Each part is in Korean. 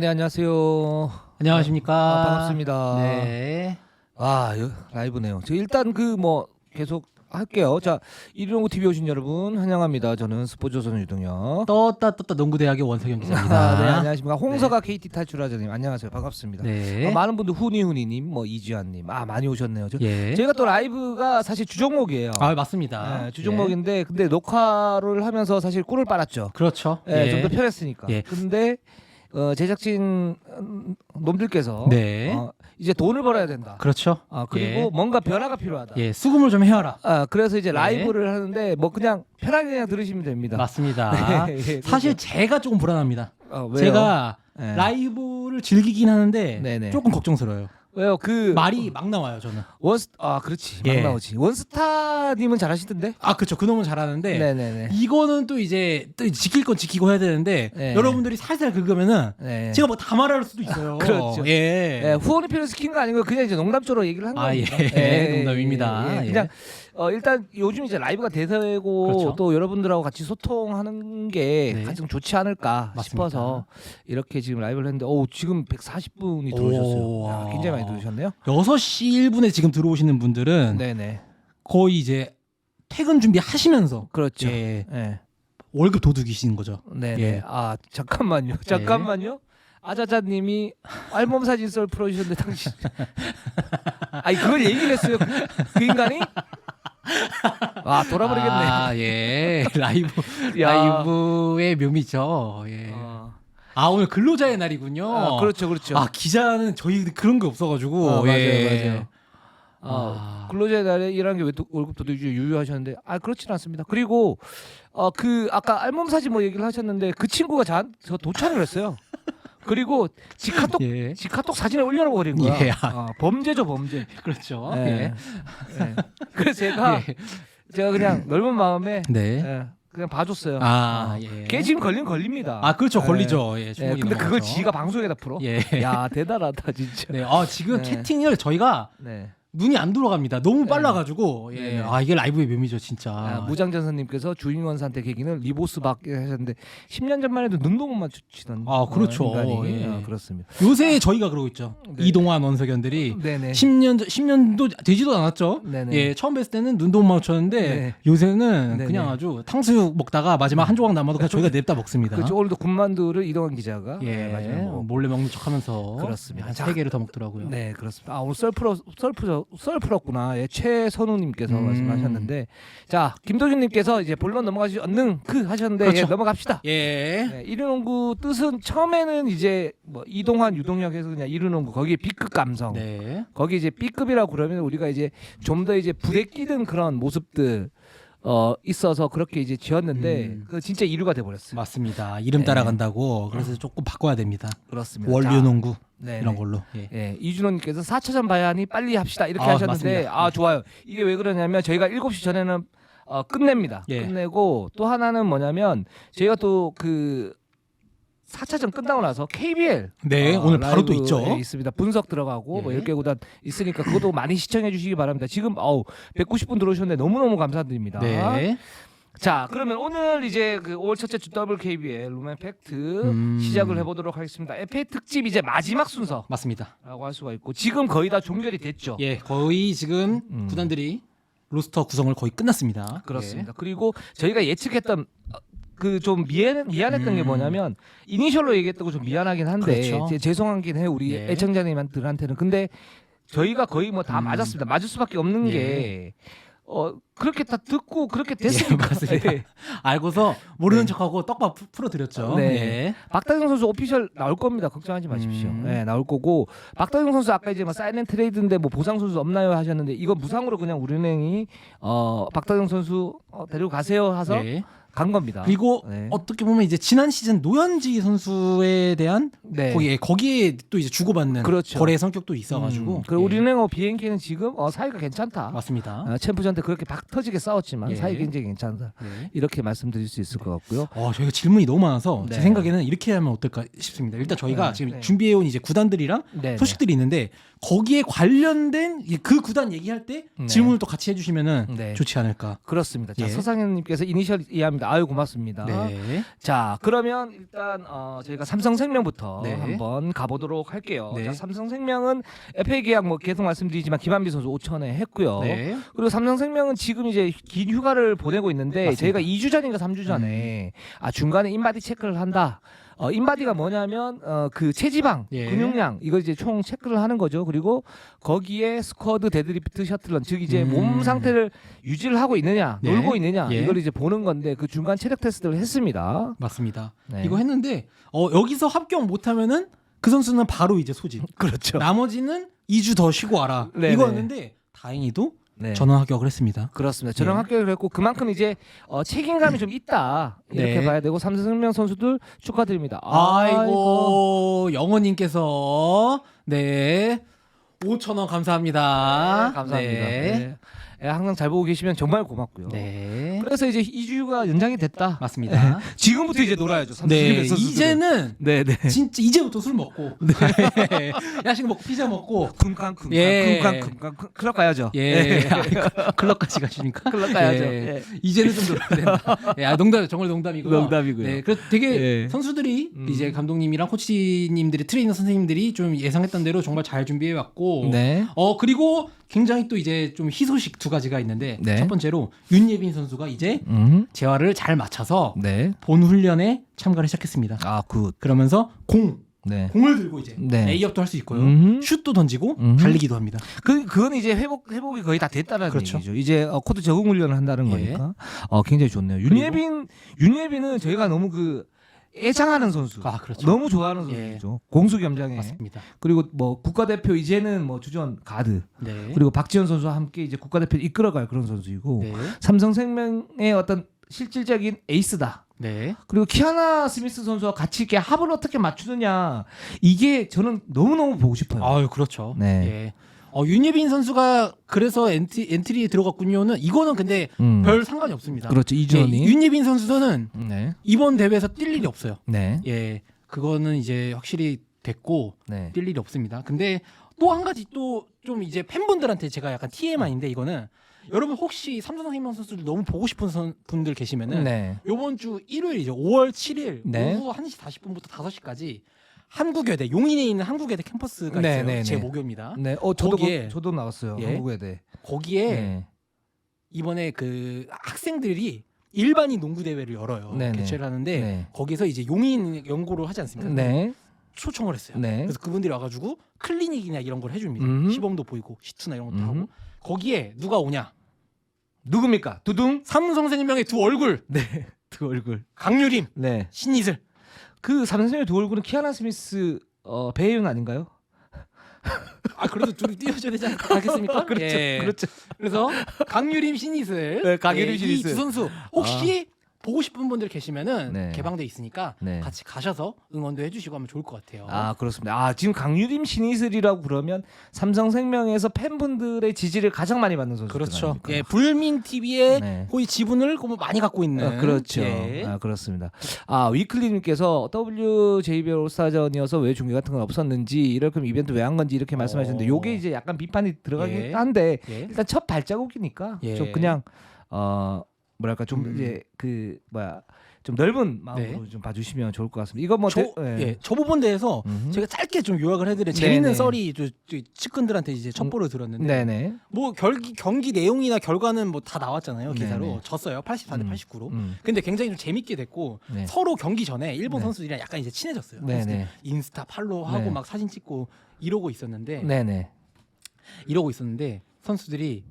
네, 안녕하세요. 안녕하십니까. 반갑습니다. 네. 라이브네요. 저 일단 계속 할게요. 자, 이륜농구 TV 오신 여러분 환영합니다. 저는 스포츠조선 유동혁. 떴다 농구대학의 원석영 기자입니다. 네, 안녕하십니까. 홍서가 KT 탈출하자님 안녕하세요. 반갑습니다. 네. 많은 분들 후니님, 이지환님, 많이 오셨네요. 예. 저희가 또 라이브가 사실 주종목이에요. 맞습니다. 네, 주종목인데 근데 녹화를 하면서 사실 꿀을 빨았죠. 그렇죠. 네, 예. 좀 더 편했으니까. 예. 근데 제작진 놈들께서 네. 이제 돈을 벌어야 된다. 그렇죠. 그리고 예. 뭔가 변화가 필요하다. 예, 수금을 좀 해와라. 그래서 이제 예. 라이브를 하는데 그냥 편하게 그냥 들으시면 됩니다. 맞습니다. 네, 사실 제가 조금 불안합니다. 왜요? 제가 네. 라이브를 즐기긴 하는데 네네. 조금 걱정스러워요. 왜요? 말이 막 나와요, 저는. 그렇지. 예. 막 나오지. 원스타님은 잘하시던데? 그렇죠. 그놈은 잘하는데 네네네. 이거는 또 이제 지킬 건 지키고 해야 되는데 네. 여러분들이 살살 긁으면은 네. 제가 뭐 다 말할 수도 있어요. 그렇죠. 예. 후원이 필요해서 시킨 거 아니고 그냥 이제 농담조로 얘기를 한 겁니다. 농담입니다. 예. 그냥 일단 요즘 이제 라이브가 대세고 그렇죠. 또 여러분들하고 같이 소통하는 게 네. 가장 좋지 않을까 맞습니다. 싶어서 이렇게 지금 라이브를 했는데 지금 140분이 들어오셨어요. 야, 굉장히 많이 들어오셨네요. 6시 1분에 지금 들어오시는 분들은 네네. 거의 이제 퇴근 준비하시면서 그렇죠. 예, 네. 월급 도둑이신 거죠. 네네. 예. 잠깐만요. 아자자님이 알몸 사진 썰 풀어주셨는데 당신 그걸 얘기를 했어요. 그 인간이 돌아버리겠네. 예. 야. 라이브의 묘미죠. 예. 오늘 근로자의 날이군요. 그렇죠. 기자는 저희 그런 게 없어가지고. 맞아요. 근로자의 날에 일하는 게 왜 월급 도둑이 유효하셨는데 그렇진 않습니다. 그리고 아까 알몸 사진 얘기를 하셨는데 그 친구가 저 도착을 했어요. 그리고 지 카톡 사진을 올려놓고 버린 거야. 예. 범죄죠, 범죄. 그렇죠. 예. 예. 예. 그래서 제가 그냥 넓은 마음에 네. 그냥 봐줬어요. 예. 걔 지금 걸립니다. 그렇죠. 예. 걸리죠. 예. 예, 충분히 근데 그걸 넘어가죠. 지가 방송에다 풀어. 예. 야, 대단하다 진짜. 네. 지금 네. 채팅을 저희가 네. 눈이 안 돌아갑니다. 너무 네. 빨라가지고. 예. 네. 이게 라이브의 묘미죠, 진짜. 무장전선님께서 주인원 선택 계기는 리보스박 하셨는데 10년 전만 해도 눈도 못 맞추시던. 그렇죠. 인간이. 예. 그렇습니다. 요새 저희가 그러고 있죠. 네. 이동환 원석연들이 네네. 10년도 되지도 않았죠. 네네. 예, 처음 뵀을 때는 눈도 못 맞췄는데 네. 요새는 네네. 그냥 아주 탕수육 먹다가 마지막 한 조각 남아도 그냥 저희가 냅다 먹습니다. 그렇죠. 오늘도 군만두를 이동환 기자가 예, 마지막에 먹었고. 몰래 먹는 척하면서 그렇습니다. 한 3개를 더 먹더라고요. 네, 그렇습니다. 오늘 썰 풀었구나. 예, 최선우님께서 말씀하셨는데, 자, 김도준님께서 이제 본론 넘어가시 하셨는데 그렇죠. 넘어갑시다. 예. 네, 이륜농구 뜻은 처음에는 이제 이동환, 유동혁 해서 그냥 이륜농구 거기에 B급 감성. 네. 거기 이제 B급이라고 그러면 우리가 이제 좀 더 이제 불에 끼든 그런 모습들 있어서 그렇게 이제 지었는데 그 진짜 이류가 돼 버렸어요. 맞습니다. 이름 네. 따라간다고. 그래서 조금 바꿔야 됩니다. 그렇습니다. 원류농구 네, 이런 네. 걸로. 예. 예, 이준호님께서 4차전 봐야 하니 빨리 합시다 이렇게 맞습니다. 하셨는데 좋아요. 이게 왜 그러냐면 저희가 7시 전에는 끝냅니다. 예. 끝내고 또 하나는 뭐냐면 저희가 또 그 4차전 끝나고 나서 KBL 네, 오늘 바로 또 있죠. 있습니다. 분석 들어가고 예. 10개 구단 있으니까 그것도 많이 시청해 주시기 바랍니다. 지금 190분 들어오셨는데 너무너무 감사드립니다. 네. 자, 그러면 오늘 이제 그 5월 첫째 주 더블 KBL 루멘 팩트 시작을 해보도록 하겠습니다. FA 특집 이제 마지막 순서라고 맞습니다. 할 수가 있고 지금 거의 다 종결이 됐죠. 예, 거의 지금 구단들이 로스터 구성을 거의 끝났습니다. 그렇습니다. 그리고 저희가 예측했던 그 좀 미안했던 게 뭐냐면 이니셜로 얘기했던 거 좀 미안하긴 한데 그렇죠. 죄송하긴 해요 우리 예. 애청자님들한테는. 근데 저희가 거의 다 맞았습니다. 맞을 수밖에 없는 예. 게 그렇게 다 듣고 그렇게 됐으니까. 맞습니다. 예. 알고서 모르는 네. 척하고 떡밥 풀어드렸죠. 네. 예. 박다정 선수 오피셜 나올 겁니다. 걱정하지 마십시오. 네, 나올 거고 박다정 선수 아까 이제 사이렌 트레이드인데 보상 선수 없나요 하셨는데 이거 무상으로 그냥 우리은행이 박다정 선수 데리고 가세요 해서 네. 간 겁니다. 그리고 네. 어떻게 보면 이제 지난 시즌 노현지 선수에 대한 네. 거기에 또 이제 주고받는 그렇죠. 거래 성격도 있어가지고 그리고 우리은행 비행기는 지금 사이가 괜찮다. 맞습니다. 챔프전때 그렇게 박 터지게 싸웠지만 예. 사이 굉장히 괜찮다. 네. 이렇게 말씀드릴 수 있을 것 같고요. 저희가 질문이 너무 많아서 네. 제 생각에는 이렇게 하면 어떨까 싶습니다. 일단 저희가 네. 지금 네. 준비해온 이제 구단들이랑 네, 소식들이 있는데 거기에 관련된 그 구단 얘기할 때 네. 질문을 또 같이 해주시면은 네. 좋지 않을까. 그렇습니다. 자, 예. 서상현님께서 이니셜 이해합니다. 알겠습니다. 아유 고맙습니다. 네. 자 그러면 일단 저희가 삼성생명부터 네. 한번 가보도록 할게요. 네. 자, 삼성생명은 FA 계약 뭐 계속 말씀드리지만 김한비 선수 5천에 했고요. 네. 그리고 삼성생명은 지금 이제 긴 휴가를 보내고 있는데 맞습니다. 저희가 2주 전인가 3주 전에 중간에 인바디 체크를 한다. 인바디가 뭐냐면 그 체지방, 예. 근육량 이거 이제 총 체크를 하는 거죠. 그리고 거기에 스쿼드, 데드리프트, 셔틀런 즉 이제 몸 상태를 유지를 하고 있느냐, 네. 놀고 있느냐 예. 이걸 이제 보는 건데 그 중간 체력 테스트를 했습니다. 맞습니다. 네. 이거 했는데 여기서 합격 못하면은 그 선수는 바로 이제 소집. 그렇죠. 나머지는 2주 더 쉬고 와라. 네네. 이거였는데 다행히도 네. 전원 합격을 했습니다. 그렇습니다. 전형 네. 합격을 했고 그만큼 이제 책임감이 좀 있다 이렇게 네. 봐야 되고 삼성생명 선수들 축하드립니다. 아이고 영호님께서 네 5,000원 감사합니다. 네, 감사합니다. 네. 네. 네, 항상 잘 보고 계시면 정말 고맙고요. 네. 그래서 이제 2주가 연장이 됐다. 맞습니다. 지금부터 이제 놀아야죠. 네. 삼성생명 선수들은. 이제는 네네. 진짜 이제부터 술 먹고 야식 먹고 피자 먹고 쿵쾅쿵쾅 예. 쿵쾅쿵쾅 클럽 가야죠. 예. 아이고, 클럽까지 가시니까 클럽 가야죠. 예. 예. 이제는 좀 놀아야 된다. 예, 농담 정말 농담이고요. 농담이고요. 네, 그래서 되게 예. 선수들이 이제 감독님이랑 코치님들이 트레이너 선생님들이 좀 예상했던 대로 정말 잘 준비해 왔고 네. 그리고 굉장히 또 이제 좀 희소식 두 가지가 있는데 네. 첫 번째로 윤예빈 선수가 이제 재활을 잘 맞춰서 네. 본 훈련에 참가를 시작했습니다. 아 굿. 그러면서 네. 공을 들고 이제 네. 레이업도 할 수 있고요. 음흠. 슛도 던지고 음흠. 달리기도 합니다. 그건 이제 회복이 거의 다 됐다는 그렇죠. 얘기죠. 이제 코드 적응 훈련을 한다는 예. 거니까 굉장히 좋네요. 윤예빈은 저희가 너무 애장하는 선수. 아, 그렇죠. 너무 좋아하는 예. 선수죠. 공수겸장에. 맞습니다. 그리고 뭐 국가대표 이제는 뭐 주전 가드. 네. 그리고 박지현 선수와 함께 이제 국가대표를 이끌어갈 그런 선수이고 네. 삼성생명의 어떤 실질적인 에이스다. 네. 그리고 키아나 스미스 선수와 같이 이렇게 합을 어떻게 맞추느냐 이게 저는 너무너무 보고 싶어요. 아유, 그렇죠. 네. 예. 윤예빈 선수가 그래서 엔트리에 들어갔군요는 이거는 근데 별 상관이 없습니다. 그렇죠. 예, 이준원이. 윤예빈 선수는 네. 이번 대회에서 뛸 일이 없어요. 네. 예. 그거는 이제 확실히 됐고 네. 뛸 일이 없습니다. 근데 또 한 가지 또 좀 이제 팬분들한테 제가 약간 TMI인데 이거는 여러분 혹시 삼성생명 선수를 너무 보고 싶은 분들 계시면은 네. 요번 주 일요일이죠. 5월 7일 네. 오후 1시 40분부터 5시까지 한국여대 용인에 있는 한국여대 캠퍼스가 네, 있어요. 네, 제 네. 목요입니다. 네. 저도 거기에- 저도 나왔어요. 예. 한국에 대해. 거기에 네. 이번에 그 학생들이 일반인 농구 대회를 열어요. 네, 네. 개최를 하는데 네. 거기서 이제 용인 연고를 하지 않습니까? 네. 초청을 했어요. 네. 그래서 그분들이 와가지고 클리닉이나 이런 걸 해줍니다. 시범도 보이고 시투나 이런 것도 하고 거기에 누가 오냐? 누굽니까? 두둥? 삼성생명의 두 얼굴 네. 두 얼굴. 강유림, 네. 신이슬. 그 삼성의 두 얼굴은 키아나 스미스 배혜윤 아닌가요? 아 그래도 둘이 띄워줘야 되지 않겠습니까? 그렇죠. 예. 그렇죠. 그래서 강유림, 신이슬. 네, 강유림, 이 신이슬. 두 선수 혹시 보고 싶은 분들 계시면은 네. 개방돼 있으니까 네. 같이 가셔서 응원도 해주시고 하면 좋을 것 같아요. 아 그렇습니다. 지금 강유림 신이슬이라고 그러면 삼성생명에서 팬분들의 지지를 가장 많이 받는 선수. 그렇죠. 예, 불민 TV의 네. 거의 지분을 많이 갖고 있는. 그렇죠. 예. 그렇습니다. 위클리님께서 WJBL 올스타전이어서 왜 중계 같은 건 없었는지 이렇게 이벤트 왜 한 건지 이렇게 말씀하셨는데 요게 이제 약간 비판이 들어가긴 예. 한데 예. 일단 첫 발자국이니까 예. 좀 그냥 뭐랄까 좀 이제 좀 넓은 마음으로 네. 좀 봐주시면 좋을 것 같습니다. 이거 저 부분 대해서 제가 짧게 좀 요약을 해드려 네네. 재밌는 썰이 측근들한테 이제 첩보를 들었는데 네네. 뭐 경기 내용이나 결과는 뭐 다 나왔잖아요 기사로. 네네. 졌어요 84대 89로. 음. 근데 굉장히 좀 재밌게 됐고 네. 서로 경기 전에 일본 네. 선수들이랑 약간 이제 친해졌어요. 네네. 그래서 인스타 팔로우하고 네. 막 사진 찍고 이러고 있었는데 네네. 선수들이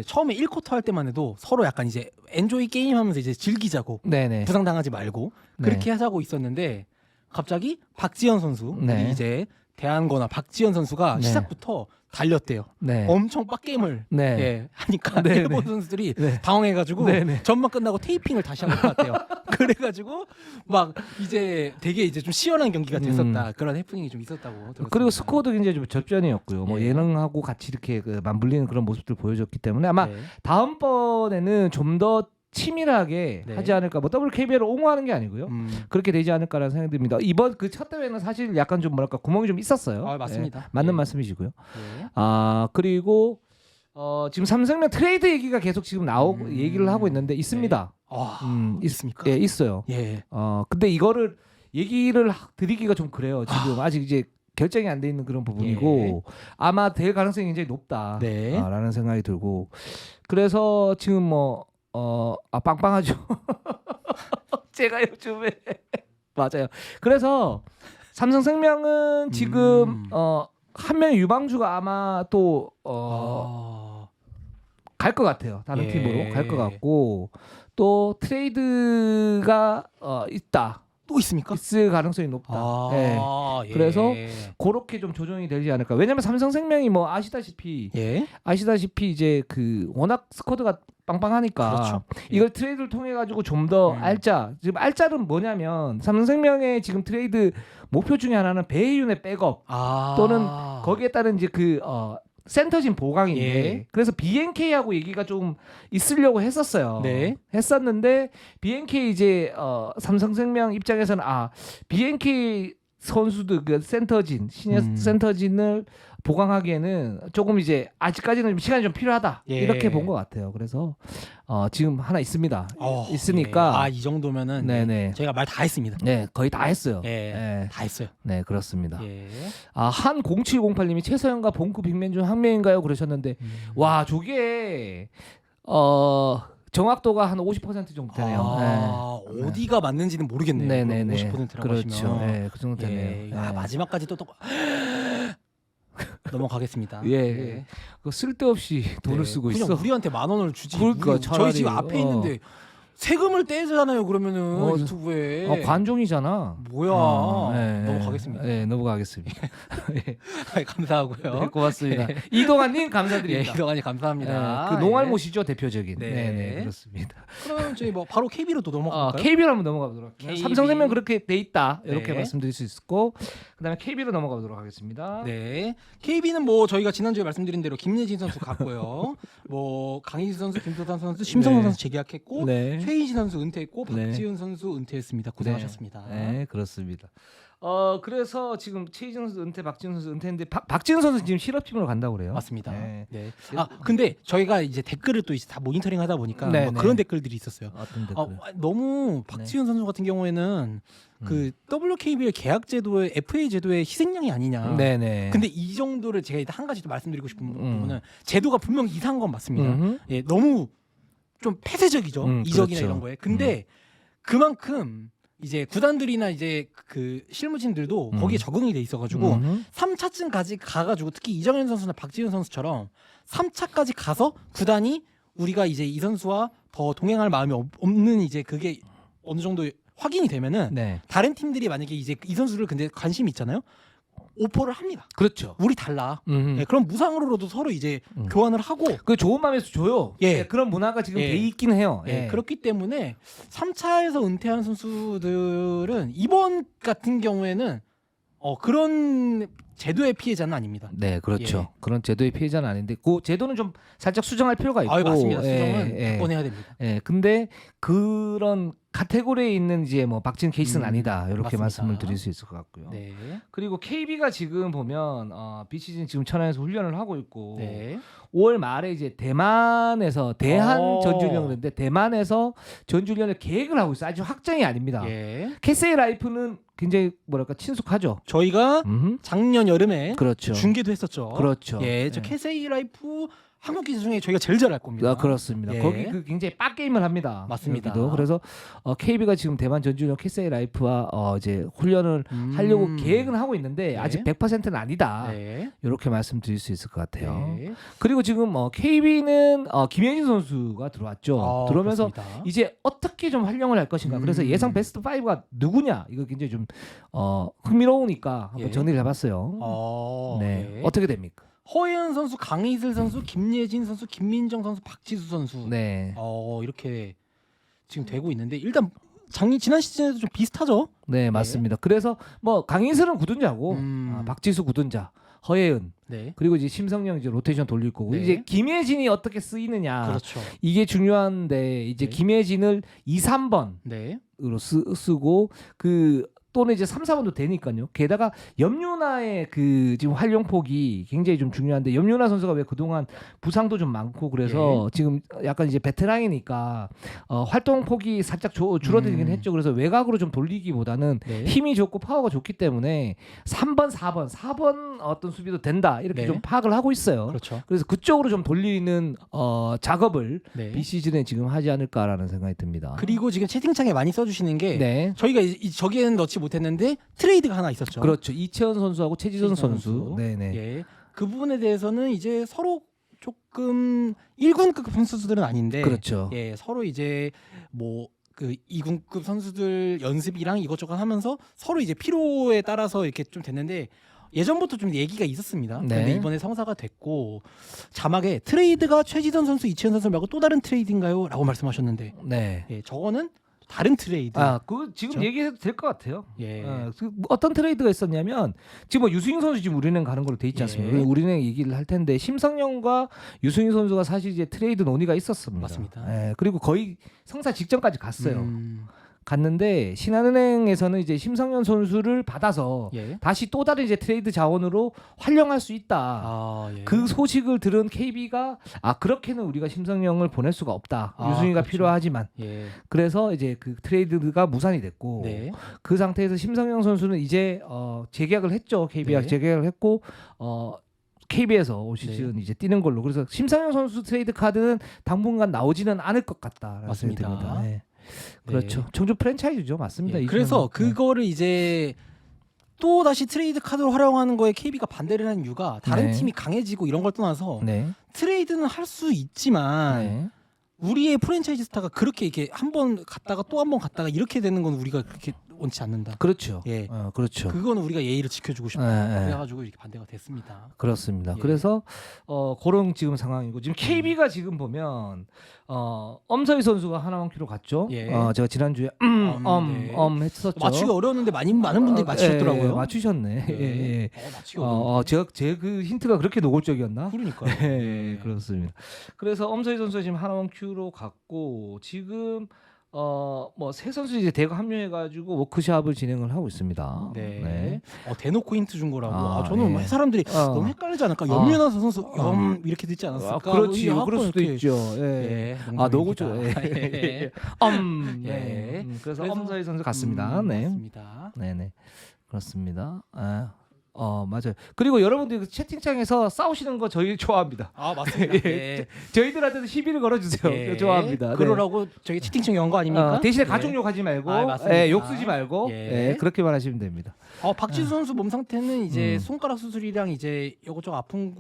처음에 1쿼터 할 때만 해도 서로 약간 이제 엔조이 게임 하면서 이제 즐기자고 네네. 부상당하지 말고 그렇게 하자고 있었는데 갑자기 박지현 선수 네. 우리 이제 대한거나 박지현 선수가 네. 시작부터 달렸대요. 네. 엄청 빡게임을 네. 예, 하니까 네, 일본 네. 선수들이 네. 당황해가지고 네, 네. 전반 끝나고 테이핑을 다시 한 것 같아요. 그래가지고 막 이제 되게 이제 좀 시원한 경기가 됐었다. 그런 해프닝이 좀 있었다고 들었습니다. 그리고 스코어도 굉장히 좀 접전이었고요. 뭐 예. 예능하고 같이 이렇게 맞물리는 그런 모습들 보여줬기 때문에 아마 네. 다음번에는 좀 더 치밀하게 네. 하지 않을까. 뭐 WKBL을 옹호하는 게 아니고요. 그렇게 되지 않을까라는 생각이 듭니다. 이번 그 첫 대회는 사실 약간 좀 뭐랄까 구멍이 좀 있었어요. 맞습니다. 맞는 예. 말씀이시고요. 네. 그리고 지금 삼성생명 트레이드 얘기가 계속 지금 나오고 얘기를 하고 있는데 있습니다. 있습니까? 예, 있어요. 예. 근데 이거를 얘기를 드리기가 좀 그래요. 지금 아직 이제 결정이 안 돼 있는 그런 부분이고 아마 될 가능성이 굉장히 높다. 네. 라는 생각이 들고 그래서 지금 뭐 빵빵하죠. 제가 요즘에 맞아요. 그래서 삼성생명은 지금 한 명의 유망주가 아마 또 갈 것 같아요. 다른 예. 팀으로 갈 것 같고 또 트레이드가 있다. 또 있습니까? 있을 가능성이 높다. 예. 예. 그래서 그렇게 좀 조정이 되지 않을까. 왜냐면 삼성생명이 뭐 아시다시피 이제 그 워낙 스쿼드가 빵빵하니까 그렇죠. 이걸 트레이드를 통해 가지고 좀 더 지금 알짜는 뭐냐면 삼성생명의 지금 트레이드 목표 중에 하나는 배혜윤의 백업 또는 거기에 따른 이제 그 센터진 보강인데 그래서 BNK하고 얘기가 좀 있으려고 했었어요. 네. 했었는데 BNK 이제 삼성생명 입장에서는 BNK 선수들 그 센터진 시니어 센터진을 보강하기에는 조금 이제 아직까지는 좀 시간이 좀 필요하다 이렇게 본 것 같아요. 그래서 지금 하나 있습니다. 있으니까 이 정도면은 네네. 저희가 말 다 했습니다. 네 거의 다 했어요. 다 했어요. 네 그렇습니다. 예. 한 0708님이 최서영과 봉구 빅맨 중 한 명인가요 그러셨는데 와 저게 정확도가 한 50% 정도 되네요. 어디가 맞는지는 모르겠네요. 네네네. 50%라고 그렇죠. 하시면 네, 그 정도 되네요. 마지막까지 또 넘어가겠습니다. 그 쓸데없이 돈을 쓰고 그냥 있어. 우리한테 10,000원을 주지. 그러니까 저희 차라리, 집 앞에 있는데 세금을 떼잖아요. 그러면은 유튜브에 관종이잖아. 뭐야? 넘어가겠습니다. 네, 넘어가겠습니다. 감사하고요. 네, 고맙습니다. 이동환님 감사드립니다. 이동환이 감사합니다. 그 농알못이죠 대표적인. 네. 네, 그렇습니다. 그럼 저희 뭐 바로 KB로 또 넘어갈까요? KB로 한번 넘어가보도록. KB. 삼성생명 그렇게 돼 있다 이렇게 네. 말씀드릴 수 있고 그다음에 KB로 넘어가보도록 하겠습니다. 네. KB는 뭐 저희가 지난주에 말씀드린 대로 김예진 선수 갔고요. 뭐 강희수 선수, 김도단 선수, 심성현 선수 재계약했고 네. 최희지 선수 은퇴했고 네. 박지훈 선수 은퇴했습니다. 고생하셨습니다. 네, 그렇습니다. 그래서 지금 최희진 선수 은퇴, 박지훈 선수 은퇴인데 박지훈 선수 지금 실업팀으로 간다고 그래요. 맞습니다. 네. 네. 근데 저희가 이제 댓글을 또 이제 다 모니터링 하다 보니까 네, 뭐 그런 댓글들이 있었어요. 어떤 댓글? 너무 박지훈 선수 같은 경우에는 그 WKBL 계약 제도의 FA 제도의 희생양이 아니냐. 네네. 근데 이 정도를 제가 일단 한 가지 더 말씀드리고 싶은 부분은 제도가 분명 이상한 건 맞습니다. 예, 너무 좀 폐쇄적이죠. 이적이나 그렇죠. 이런 거에. 근데 그만큼 이제 구단들이나 이제 그 실무진들도 거기에 적응이 돼 있어가지고 3차쯤까지 가가지고 특히 이정현 선수나 박지훈 선수처럼 3차까지 가서 구단이 우리가 이제 이 선수와 더 동행할 마음이 없는 이제 그게 어느 정도 확인이 되면은 네. 다른 팀들이 만약에 이제 이 선수를 근데 관심이 있잖아요. 오퍼를 합니다. 그렇죠. 우리 달라. 예, 그럼 무상으로도 서로 이제 교환을 하고 그 좋은 마음에서 줘요. 예. 그런 문화가 지금 예. 돼 있긴 해요. 예, 그렇기 때문에 3차에서 은퇴한 선수들은 이번 같은 경우에는 그런 제도의 피해자는 아닙니다. 네, 그렇죠. 예. 그런 제도의 피해자는 아닌데 그 제도는 좀 살짝 수정할 필요가 있고. 맞습니다. 수정은 바꿔내야 됩니다. 예, 근데 그런 카테고리에 있는 이제 뭐 박진 케이스는 아니다 이렇게 맞습니다. 말씀을 드릴 수 있을 것 같고요. 네. 그리고 KB가 지금 보면 비시즌 지금 천안에서 훈련을 하고 있고 네. 5월 말에 이제 대만에서 대한 오. 전주훈련인데 대만에서 전주훈련을 계획을 하고 있어요. 아직 확정이 아닙니다. 예. 캐세이 라이프는 굉장히 뭐랄까 친숙하죠. 저희가 작년 여름에 그렇죠. 중계도 했었죠. 그렇죠. 예, 저 캐세이 라이프 한국 기수 중에 저희가 제일 잘할 겁니다. 그렇습니다. 예. 거기 그 굉장히 빡게임을 합니다. 맞습니다. 여기도. 그래서 KB가 지금 대만 전주훈련 캐세이 라이프와 이제 훈련을 하려고 계획은 하고 있는데 네. 아직 100%는 아니다. 네. 이렇게 말씀드릴 수 있을 것 같아요. 네. 그리고 지금 KB는 김혜진 선수가 들어왔죠. 들어오면서 그렇습니다. 이제 어떻게 좀 활용을 할 것인가. 그래서 예상 베스트 5가 누구냐 이거 굉장히 좀 흥미로우니까 한번 예. 정리를 해봤어요. 네. 네. 어떻게 됩니까? 허예은 선수, 강희슬 선수, 김예진 선수, 김민정 선수, 박지수 선수. 네. 이렇게 지금 되고 있는데 일단 지난 시즌에도 좀 비슷하죠. 네, 맞습니다. 그래서 뭐 강인슬은 굳은자고 박지수 굳은자, 허예은 네. 그리고 이제 심성영 이제 로테이션 돌릴 거고 네. 이제 김예진이 어떻게 쓰이느냐 그렇죠. 이게 중요한데 이제 네. 김예진을 2, 3번으로 네. 쓰고 그 또는 이제 3, 4번도 되니까요. 게다가 염윤아의 그 지금 활용폭이 굉장히 좀 중요한데 염윤아 선수가 왜 그동안 부상도 좀 많고 그래서 지금 약간 이제 베테랑이니까 활동폭이 살짝 줄어들긴 했죠. 그래서 외곽으로 좀 돌리기보다는 네. 힘이 좋고 파워가 좋기 때문에 3번, 4번 어떤 수비도 된다 이렇게 네. 좀 파악을 하고 있어요. 그렇죠. 그래서 그쪽으로 좀 돌리는 작업을 네. 비시즌에 지금 하지 않을까라는 생각이 듭니다. 그리고 지금 채팅창에 많이 써주시는 게 네. 저희가 저기에는 넣지 못했는데 트레이드가 하나 있었죠. 그렇죠. 이채원 선수하고 최지선 최지선 선수. 네네. 예. 그 부분에 대해서는 이제 서로 조금 1군급 선수들은 아닌데 그렇죠. 예, 서로 이제 뭐 그 2군급 선수들 연습이랑 이것저것 하면서 서로 이제 필요에 따라서 이렇게 좀 됐는데 예전부터 좀 얘기가 있었습니다. 네. 근데 이번에 성사가 됐고 자막에 트레이드가 최지선 선수, 이채현 선수 말고 또 다른 트레이드인가요? 라고 말씀하셨는데 네. 예, 저거는 다른 트레이드. 그 지금 그렇죠? 얘기해도 될 것 같아요. 예. 어떤 트레이드가 있었냐면 지금 뭐 유승인 선수 지금 우리은행 가는 걸로 돼 있지 않습니까? 예. 우리은행 얘기를 할 텐데 심상영과 유승인 선수가 사실 이제 트레이드 논의가 있었습니다. 맞습니다. 예. 그리고 거의 성사 직전까지 갔어요. 음, 갔는데 신한은행에서는 이제 심상현 선수를 받아서 예. 다시 또 다른 이제 트레이드 자원으로 활용할 수 있다. 아, 예. 그 소식을 들은 KB가 그렇게는 우리가 심상영을 보낼 수가 없다. 유승희가 그렇죠. 필요하지만 예. 그래서 이제 그 트레이드가 무산이 됐고 네. 그 상태에서 심상영 선수는 이제 재계약을 했죠. KB와 네. 재계약을 했고 KB에서 올 시즌 이제 뛰는 걸로. 그래서 심상영 선수 트레이드 카드는 당분간 나오지는 않을 것 같다라는 생각이 맞습니다. 듭니다. 네. 네. 그렇죠. 청주 프랜차이즈죠. 맞습니다. 예, 이 그래서 선수는. 그거를 이제 또 다시 트레이드 카드로 활용하는 거에 KB가 반대를 하는 이유가 다른 네. 팀이 강해지고 이런 걸 떠나서 네. 트레이드는 할 수 있지만 네. 우리의 프랜차이즈 스타가 그렇게 이렇게 한 번 갔다가 또 한 번 갔다가 이렇게 되는 건 우리가 그렇게 원치 않는다. 그렇죠. 예. 그렇죠. 그거는 우리가 예의를 지켜주고 싶다. 네, 네. 그래가지고 이렇게 반대가 됐습니다. 그렇습니다. 예. 그래서 그런 지금 상황이고 지금 KB가 지금 보면 엄서희 선수가 하나만 키로 갔죠. 예. 제가 지난주에 네. 했었죠. 맞추기 어려웠는데 많은 분들이 맞추셨더라고요. 맞추셨네. 네. 예. 맞추기 어려워. 제 그 힌트가 그렇게 노골적이었나? 그러니까요. 예, 그렇습니다. 그래서 엄서희 선수가 지금 하나원 큐로 갔고 지금 뭐 새 선수 이제 대거 합류해가지고 워크숍을 진행을 하고 있습니다. 네. 대놓고 힌트 준 거라고. 저는 예. 사람들이 너무 헷갈리지 않을까? 염윤아 선수 이렇게 듣지 않았을까? 그렇지, 뭐 그럴 수도 이렇게. 있죠. 예. 예. 노고죠. 농담입니다. 예. 예. 네. 그래서 그래서, 엄서희 선수 갔습니다. 네. 맞습니다. 네네. 그렇습니다. 맞아요. 그리고 여러분들 그 채팅창에서 싸우시는 거 저희 좋아합니다. 맞습니다. 예. 저희들한테도 시비를 걸어주세요. 예. 좋아합니다. 네. 그러라고 저기 채팅창 연 거 아닙니까? 대신에 예. 가족 욕하지 말고, 맞습니다. 욕 쓰지 말고, 예. 그렇게만 하시면 됩니다. 박지수 선수 몸 상태는 이제 음. 손가락 수술이랑 이제 이것저것 아픈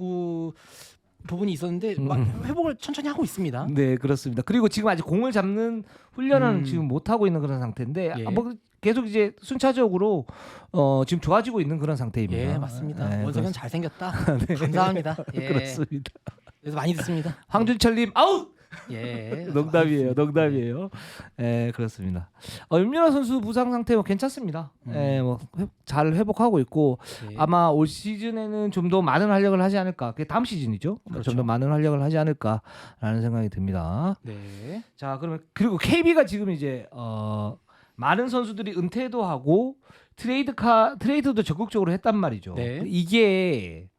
부분이 있었는데 회복을 천천히 하고 있습니다. 네, 그렇습니다. 그리고 지금 아직 공을 잡는 훈련은 지금 못 하고 있는 그런 상태인데, 예. 계속 이제 순차적으로 지금 좋아지고 있는 그런 상태입니다. 예, 맞습니다. 네, 원석은 잘생겼다. 감사합니다. 예. 그렇습니다. 그래서 많이 듣습니다. 황준철님, 아우! 예. 농담이에요, 농담이에요. 예, 그렇습니다. 윤민아 선수 부상 상태 뭐 괜찮습니다. 예, 뭐 잘 회복하고 있고 예. 아마 올 시즌에는 좀 더 많은 활약을 하지 않을까. 그게 다음 시즌이죠. 그렇죠. 좀 더 많은 활약을 하지 않을까라는 생각이 듭니다. 네. 자, 그러면 그리고 KB가 지금 이제 많은 선수들이 은퇴도 하고 트레이드도 적극적으로 했단 말이죠. 네. 이게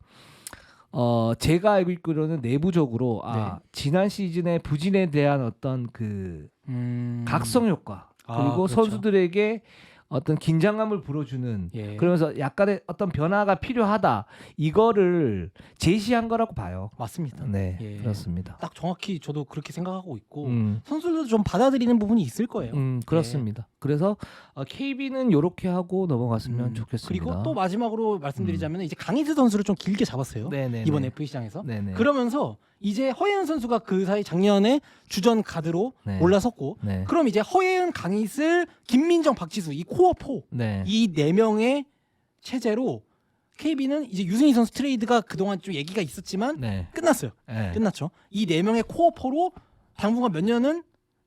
제가 알고 있기로는 내부적으로 네. 지난 시즌의 부진에 대한 어떤 그 각성 효과 그리고 그렇죠. 선수들에게 어떤 긴장감을 불어주는 예. 그러면서 약간의 어떤 변화가 필요하다 이거를 제시한 거라고 봐요. 맞습니다. 네, 예. 그렇습니다. 딱 정확히 저도 그렇게 생각하고 있고 음. 선수들도 좀 받아들이는 부분이 있을 거예요. 그렇습니다. 그래서 KB는 이렇게 하고 넘어갔으면 좋겠습니다. 그리고 또 마지막으로 말씀드리자면 이제 강희수 선수를 좀 길게 잡았어요. 네네네. 이번 FA 시장에서. 네네. 그러면서 이제 허예은 선수가 그 사이 작년에 주전 가드로 네. 올라섰고 네. 그럼 이제 허예은, 강희슬, 김민정, 박지수 이 코어 4 네. 이 네 명의 체제로 KB는 이제 유승희 선수 트레이드가 그동안 좀 얘기가 있었지만 네. 끝났어요. 네. 끝났죠. 이 네 명의 코어 4로 당분간 몇 년은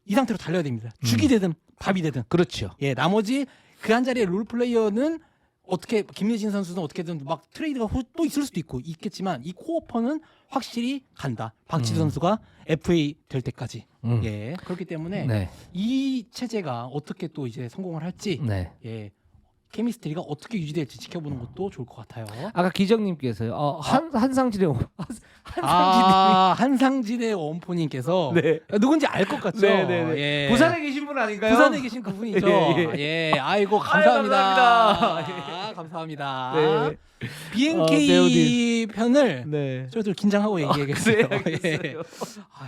이 상태로 달려야 됩니다. 죽이 되든 밥이 되든. 그렇죠. 예, 나머지 그 한 자리의 롤 플레이어는 어떻게 김예진 선수는 어떻게든 막 트레이드가 또 있을 수도 있고 있겠지만 이 코어퍼는 확실히 간다. 박지수 선수가 FA 될 때까지. 예, 그렇기 때문에 네. 이 체제가 어떻게 또 이제 성공을 할지 네. 예, 케미스트리가 어떻게 유지될지 지켜보는 것도 좋을 것 같아요. 아까 기정님께서요. 한상진의 한상진의 원포님께서 네. 누군지 알 것 같죠? 네네네. 예. 부산에 계신 분 아닌가요? 부산에 계신 그분이죠. 예. 아이고 감사합니다. 감사합니다. 감사합니다. 네. BNK 배우님. 편을 네. 저도 긴장하고 얘기하겠어요. 그래, 알겠어요.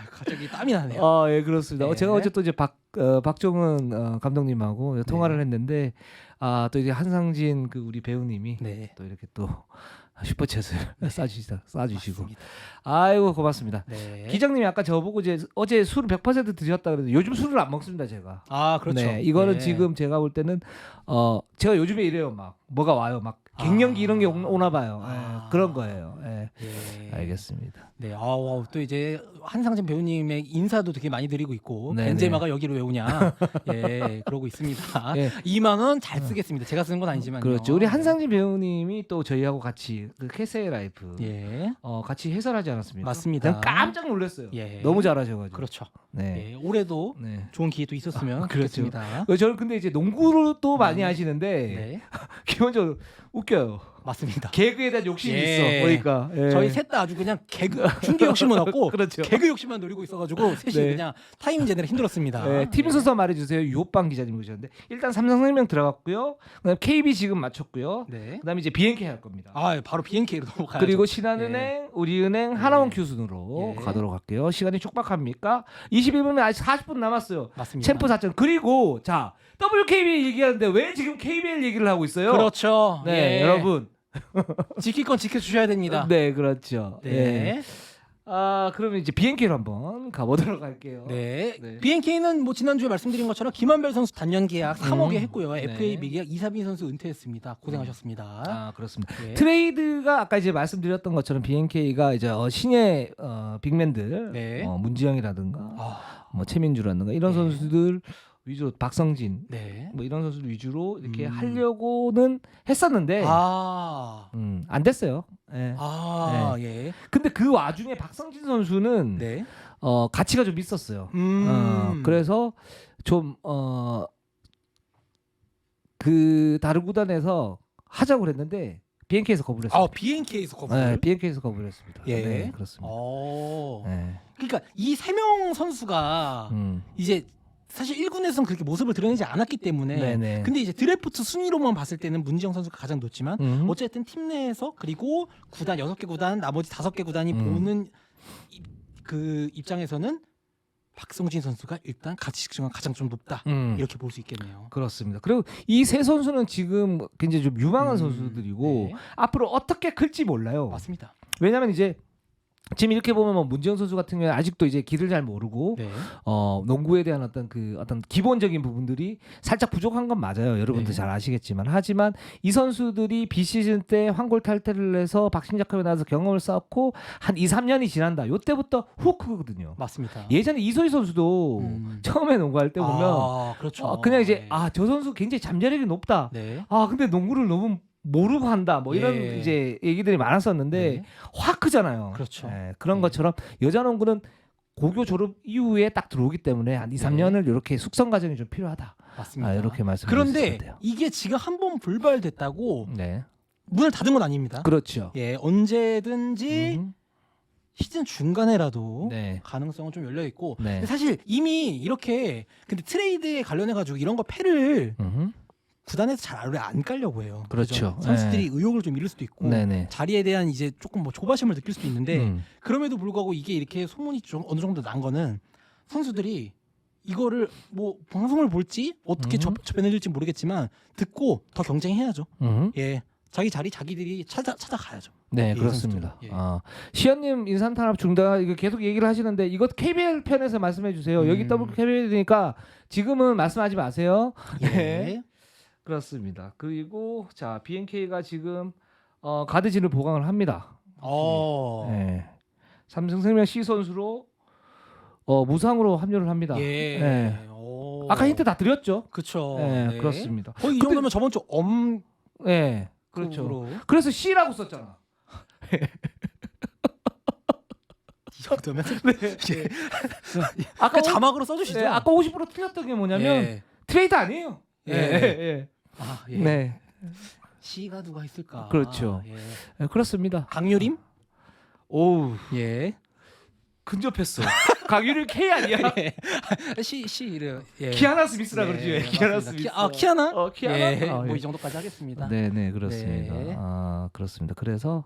갑자기 땀이 나네요. 예, 그렇습니다. 네. 제가 어제 또 이제 박종은 감독님하고 통화를 했는데 또 이제 한상진 그 우리 배우님이 네. 또 이렇게 또 슈퍼챗을 쏴주시고 맞습니다. 아이고 고맙습니다. 네. 기장님이 아까 저보고 이제 어제 술을 100% 드셨다 그래서 요즘 술을 안 먹습니다 제가. 그렇죠. 네, 이거는 네. 지금 제가 볼 때는 제가 요즘에 이래요. 막 뭐가 와요. 막 갱년기 이런 게 오나 봐요. 그런 거예요. 예. 알겠습니다. 네. 또 이제 한상진 배우님의 인사도 되게 많이 드리고 있고 네네. 벤제마가 여기로 왜 오냐. 그러고 있습니다. 예. 2만 원 잘 쓰겠습니다. 제가 쓴 건 아니지만요. 그렇죠. 우리 한상진 배우님이 또 저희하고 같이 그 캐세의 라이프 같이 해설하지 않았습니까? 맞습니다. 그냥 깜짝 놀랐어요. 예. 너무 잘하셔가지고. 그렇죠. 네. 올해도 네. 좋은 기회 또 있었으면 그렇죠. 좋겠습니다. 저는 근데 이제 농구를 또 많이 하시는데 네. 기본적으로 웃겨요. 맞습니다. 개그에 대한 욕심이 예. 있어. 보니까. 예. 저희 셋 다 아주 그냥 개그 중계 욕심은 없고 그렇죠. 개그 욕심만 노리고 있어가지고 셋이 네. 그냥 타임 제대로 힘들었습니다. 네, 팀 순서 말해주세요. 유호빵 기자님 오셨는데 일단 삼성생명 들어갔고요. 그다음 KB 지금 마쳤고요. 네. 그다음에 이제 BNK 할 겁니다. 바로 BNK로 넘어가야죠. 그리고 신한은행, 우리은행, 하나원 큐순으로 예. 가도록 할게요. 시간이 촉박합니까? 21분에 아직 40분 남았어요. 맞습니다. 챔프 4천. 그리고 자 WKBL 얘기하는데 왜 지금 KBL 얘기를 하고 있어요? 그렇죠. 네, 예. 여러분. 지킬 건 지켜주셔야 됩니다. 네, 그렇죠. 네. 예. 그러면 이제 BNK로 한번 가보도록 할게요. 네. 네. BNK는 뭐 지난주에 말씀드린 것처럼 김한별 선수 단년 계약 3억에 했고요. 네. FA 미계약 이사빈 선수 은퇴했습니다. 고생하셨습니다. 그렇습니다. 네. 트레이드가 아까 이제 말씀드렸던 것처럼 BNK가 이제 신예 빅맨들 네. 문지영이라든가 뭐 최민주라든가 이런 네. 선수들 위주로 박성진 네. 뭐 이런 선수들 위주로 이렇게 하려고는 했었는데 안 됐어요. 예. 예. 근데 그 와중에 박성진 선수는 네. 가치가 좀 있었어요. 그래서 좀 그 다른 구단에서 하자고 그랬는데 BNK에서 거부를 했어요. BNK에서 거부. 네, BNK에서 거부를 했습니다. 예. 네, 그렇습니다. 네. 그러니까 이 세 명 선수가 이제 사실 1군에서는 그렇게 모습을 드러내지 않았기 때문에 네네. 근데 이제 드래프트 순위로만 봤을 때는 문지영 선수가 가장 높지만 어쨌든 팀 내에서 그리고 구단 6개 구단 나머지 5개 구단이 보는 그 입장에서는 박성진 선수가 일단 가치 측정은 가장 좀 높다 이렇게 볼 수 있겠네요. 그렇습니다. 그리고 이 세 선수는 지금 굉장히 좀 유망한 선수들이고 네. 앞으로 어떻게 클지 몰라요. 맞습니다. 왜냐하면 이제 지금 이렇게 보면 뭐 문지영 선수 같은 경우는 아직도 이제 길을 잘 모르고 네. 농구에 대한 어떤 기본적인 부분들이 살짝 부족한 건 맞아요. 여러분들 네. 잘 아시겠지만 하지만 이 선수들이 비시즌 때 환골탈태를 해서 박신작하고 나서 경험을 쌓고 한 2, 3년이 지난다. 요때부터 후크거든요. 맞습니다. 예전에 이소희 선수도 처음에 농구할 때 보면 그렇죠. 그냥 이제 저 선수 굉장히 잠재력이 높다. 네. 근데 농구를 너무 모르고 한다. 뭐 이런 예. 이제 얘기들이 많았었는데 네. 확 크잖아요. 그렇죠. 그런 네. 것처럼 여자 농구는 고교 졸업 이후에 딱 들어오기 때문에 한 2, 3년을 이렇게 숙성 과정이 좀 필요하다. 맞습니다. 이렇게 말씀드릴 수 그런데 있을 것 같아요. 이게 지금 한 번 불발됐다고 네. 문을 닫은 건 아닙니다. 그렇죠. 예, 언제든지 시즌 중간에라도 네. 가능성은 좀 열려 있고 네. 근데 사실 이미 이렇게 근데 트레이드에 관련해 가지고 이런 거 패를 구단에서 잘 안 깔려고 해요. 그렇죠. 선수들이 의욕을 좀 잃을 수도 있고 네네. 자리에 대한 이제 조금 뭐 조바심을 느낄 수도 있는데 그럼에도 불구하고 이게 이렇게 소문이 좀 어느 정도 난 거는 선수들이 이거를 뭐 방송을 볼지 어떻게 접해낼지 모르겠지만 듣고 더 경쟁해야죠. 예, 자기 자리 자기들이 찾아가야죠. 네, 예, 그렇습니다. 선수들. 예. 시연님 인산탄압 중단 이거 계속 얘기를 하시는데 이것 KBL 편에서 말씀해 주세요. 여기 WKBL이니까 지금은 말씀하지 마세요. 예. 그렇습니다. 그리고 자 BNK가 지금 가드진을 보강을 합니다. 네. 삼성생명 C 선수로 무상으로 합류를 합니다. 예. 네. 아까 힌트 다 드렸죠. 그렇죠. 네, 그렇습니다. 거의 이 정도면 저번 주 네, 그렇죠. 그래서 C라고 썼잖아. 이 정도면 네. 아까 자막으로 써주시죠. 네, 아까 50% 틀렸던 게 뭐냐면 트레이드 아니에요. 예. 예. 예. 네. C가 누가 있을까? 그렇죠. 예. 예, 그렇습니다. 강유림? 오우 예. 근접했어. 강유림 K 아니야? C 이래요. 예. 키아나 스미스라 그러지. 왜? 키아나 맞습니다. 스미스. 키아나? 키아나. 예. 아, 뭐 예. 이 정도까지 하겠습니다. 네네 그렇습니다. 네. 아 그렇습니다. 그래서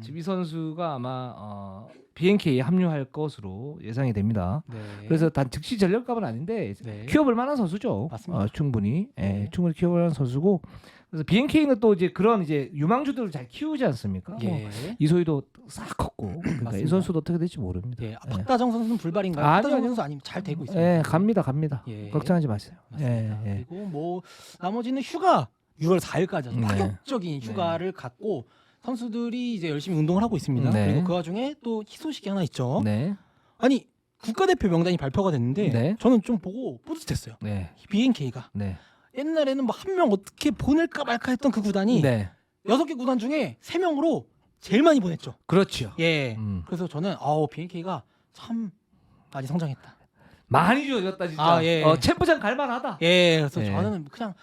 지금 이 선수가 아마 BNK에 합류할 것으로 예상이 됩니다. 네. 그래서 단 즉시 전력값은 아닌데 네. 키워볼 만한 선수죠. 맞습니다. 충분히 네. 충분히 키워볼 만한 선수고 그래서 BNK는 또 이제 그런 이제 유망주들을 잘 키우지 않습니까? 뭐 예. 이소희도 싹 컸고 그러니까 이 맞습니다. 선수도 어떻게 될지 모릅니다. 예. 박다정 선수는 불발인가요? 아니요, 박다정 아니요. 선수 아니면 잘 되고 있습니다. 예, 갑니다. 예. 걱정하지 마세요. 맞습니다. 예. 그리고 뭐 나머지는 휴가 6월 4일까지 아주 네. 파격적인 휴가를 갖고 선수들이 이제 열심히 운동을 하고 있습니다. 네. 그리고 그 와중에 또 희소식이 하나 있죠. 네. 아니 국가대표 명단이 발표가 됐는데 네. 저는 좀 보고 뿌듯했어요. 네. BNK가 네. 옛날에는 뭐 한 명 어떻게 보낼까 말까 했던 그 구단이 네. 6개 구단 중에 3명으로 제일 많이 보냈죠. 그렇죠. 예. 음. 그래서 저는 BNK가 참 많이 성장했다. 많이 좋아졌다 진짜. 아, 예. 챔프장 갈만하다. 예. 그래서 예. 저는 그냥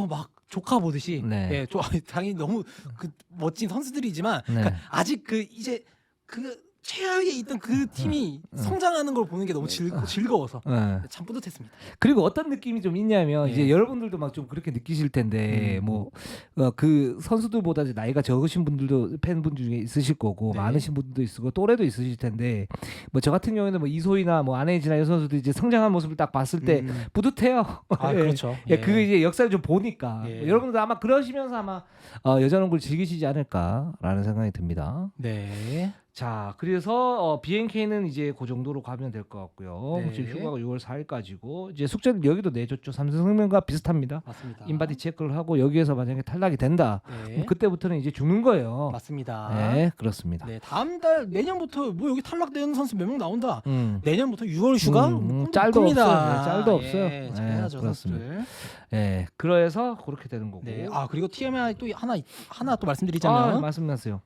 막 조카 보듯이 네. 예, 당연히 너무 그 멋진 선수들이지만 네. 그러니까 아직 그 이제 그 최하위에 있던 그 팀이 성장하는 걸 보는 게 너무 즐거워서 네. 참 뿌듯했습니다. 그리고 어떤 느낌이 좀 있냐면 예. 이제 여러분들도 막 좀 그렇게 느끼실 텐데 뭐 그 선수들보다 이제 나이가 적으신 분들도 팬분 중에 있으실 거고 네. 많으신 분들도 있고 또래도 있으실 텐데 뭐 저 같은 경우에는 뭐 이소희나 뭐 안혜진이나 이 선수들 이제 성장한 모습을 딱 봤을 때 뿌듯해요. 아 예. 그렇죠. 예, 그 이제 역사를 좀 보니까 예. 뭐 여러분들 아마 그러시면서 아마 여자농구를 즐기시지 않을까라는 생각이 듭니다. 네. 자, 그래서 BNK는 이제 그 정도로 가면 될 것 같고요. 네. 지금 휴가가 6월 4일까지고 이제 숙제는 여기도 내줬죠. 삼성생명과 비슷합니다. 맞습니다. 인바디 체크를 하고 여기에서 만약에 탈락이 된다. 네. 그럼 그때부터는 이제 죽는 거예요. 맞습니다. 네, 그렇습니다. 네, 다음 달 내년부터 뭐 여기 탈락되는 선수 몇 명 나온다. 음. 내년부터 6월 휴가 짤도 꿈이다. 없어요. 네, 짤도 없어요. 예, 잘해야죠 그렇습니다. 선수들. 네, 그래서 그렇게 되는 거고. 네. 그리고 TMI 또 하나 또 말씀드리자면 말씀하세요.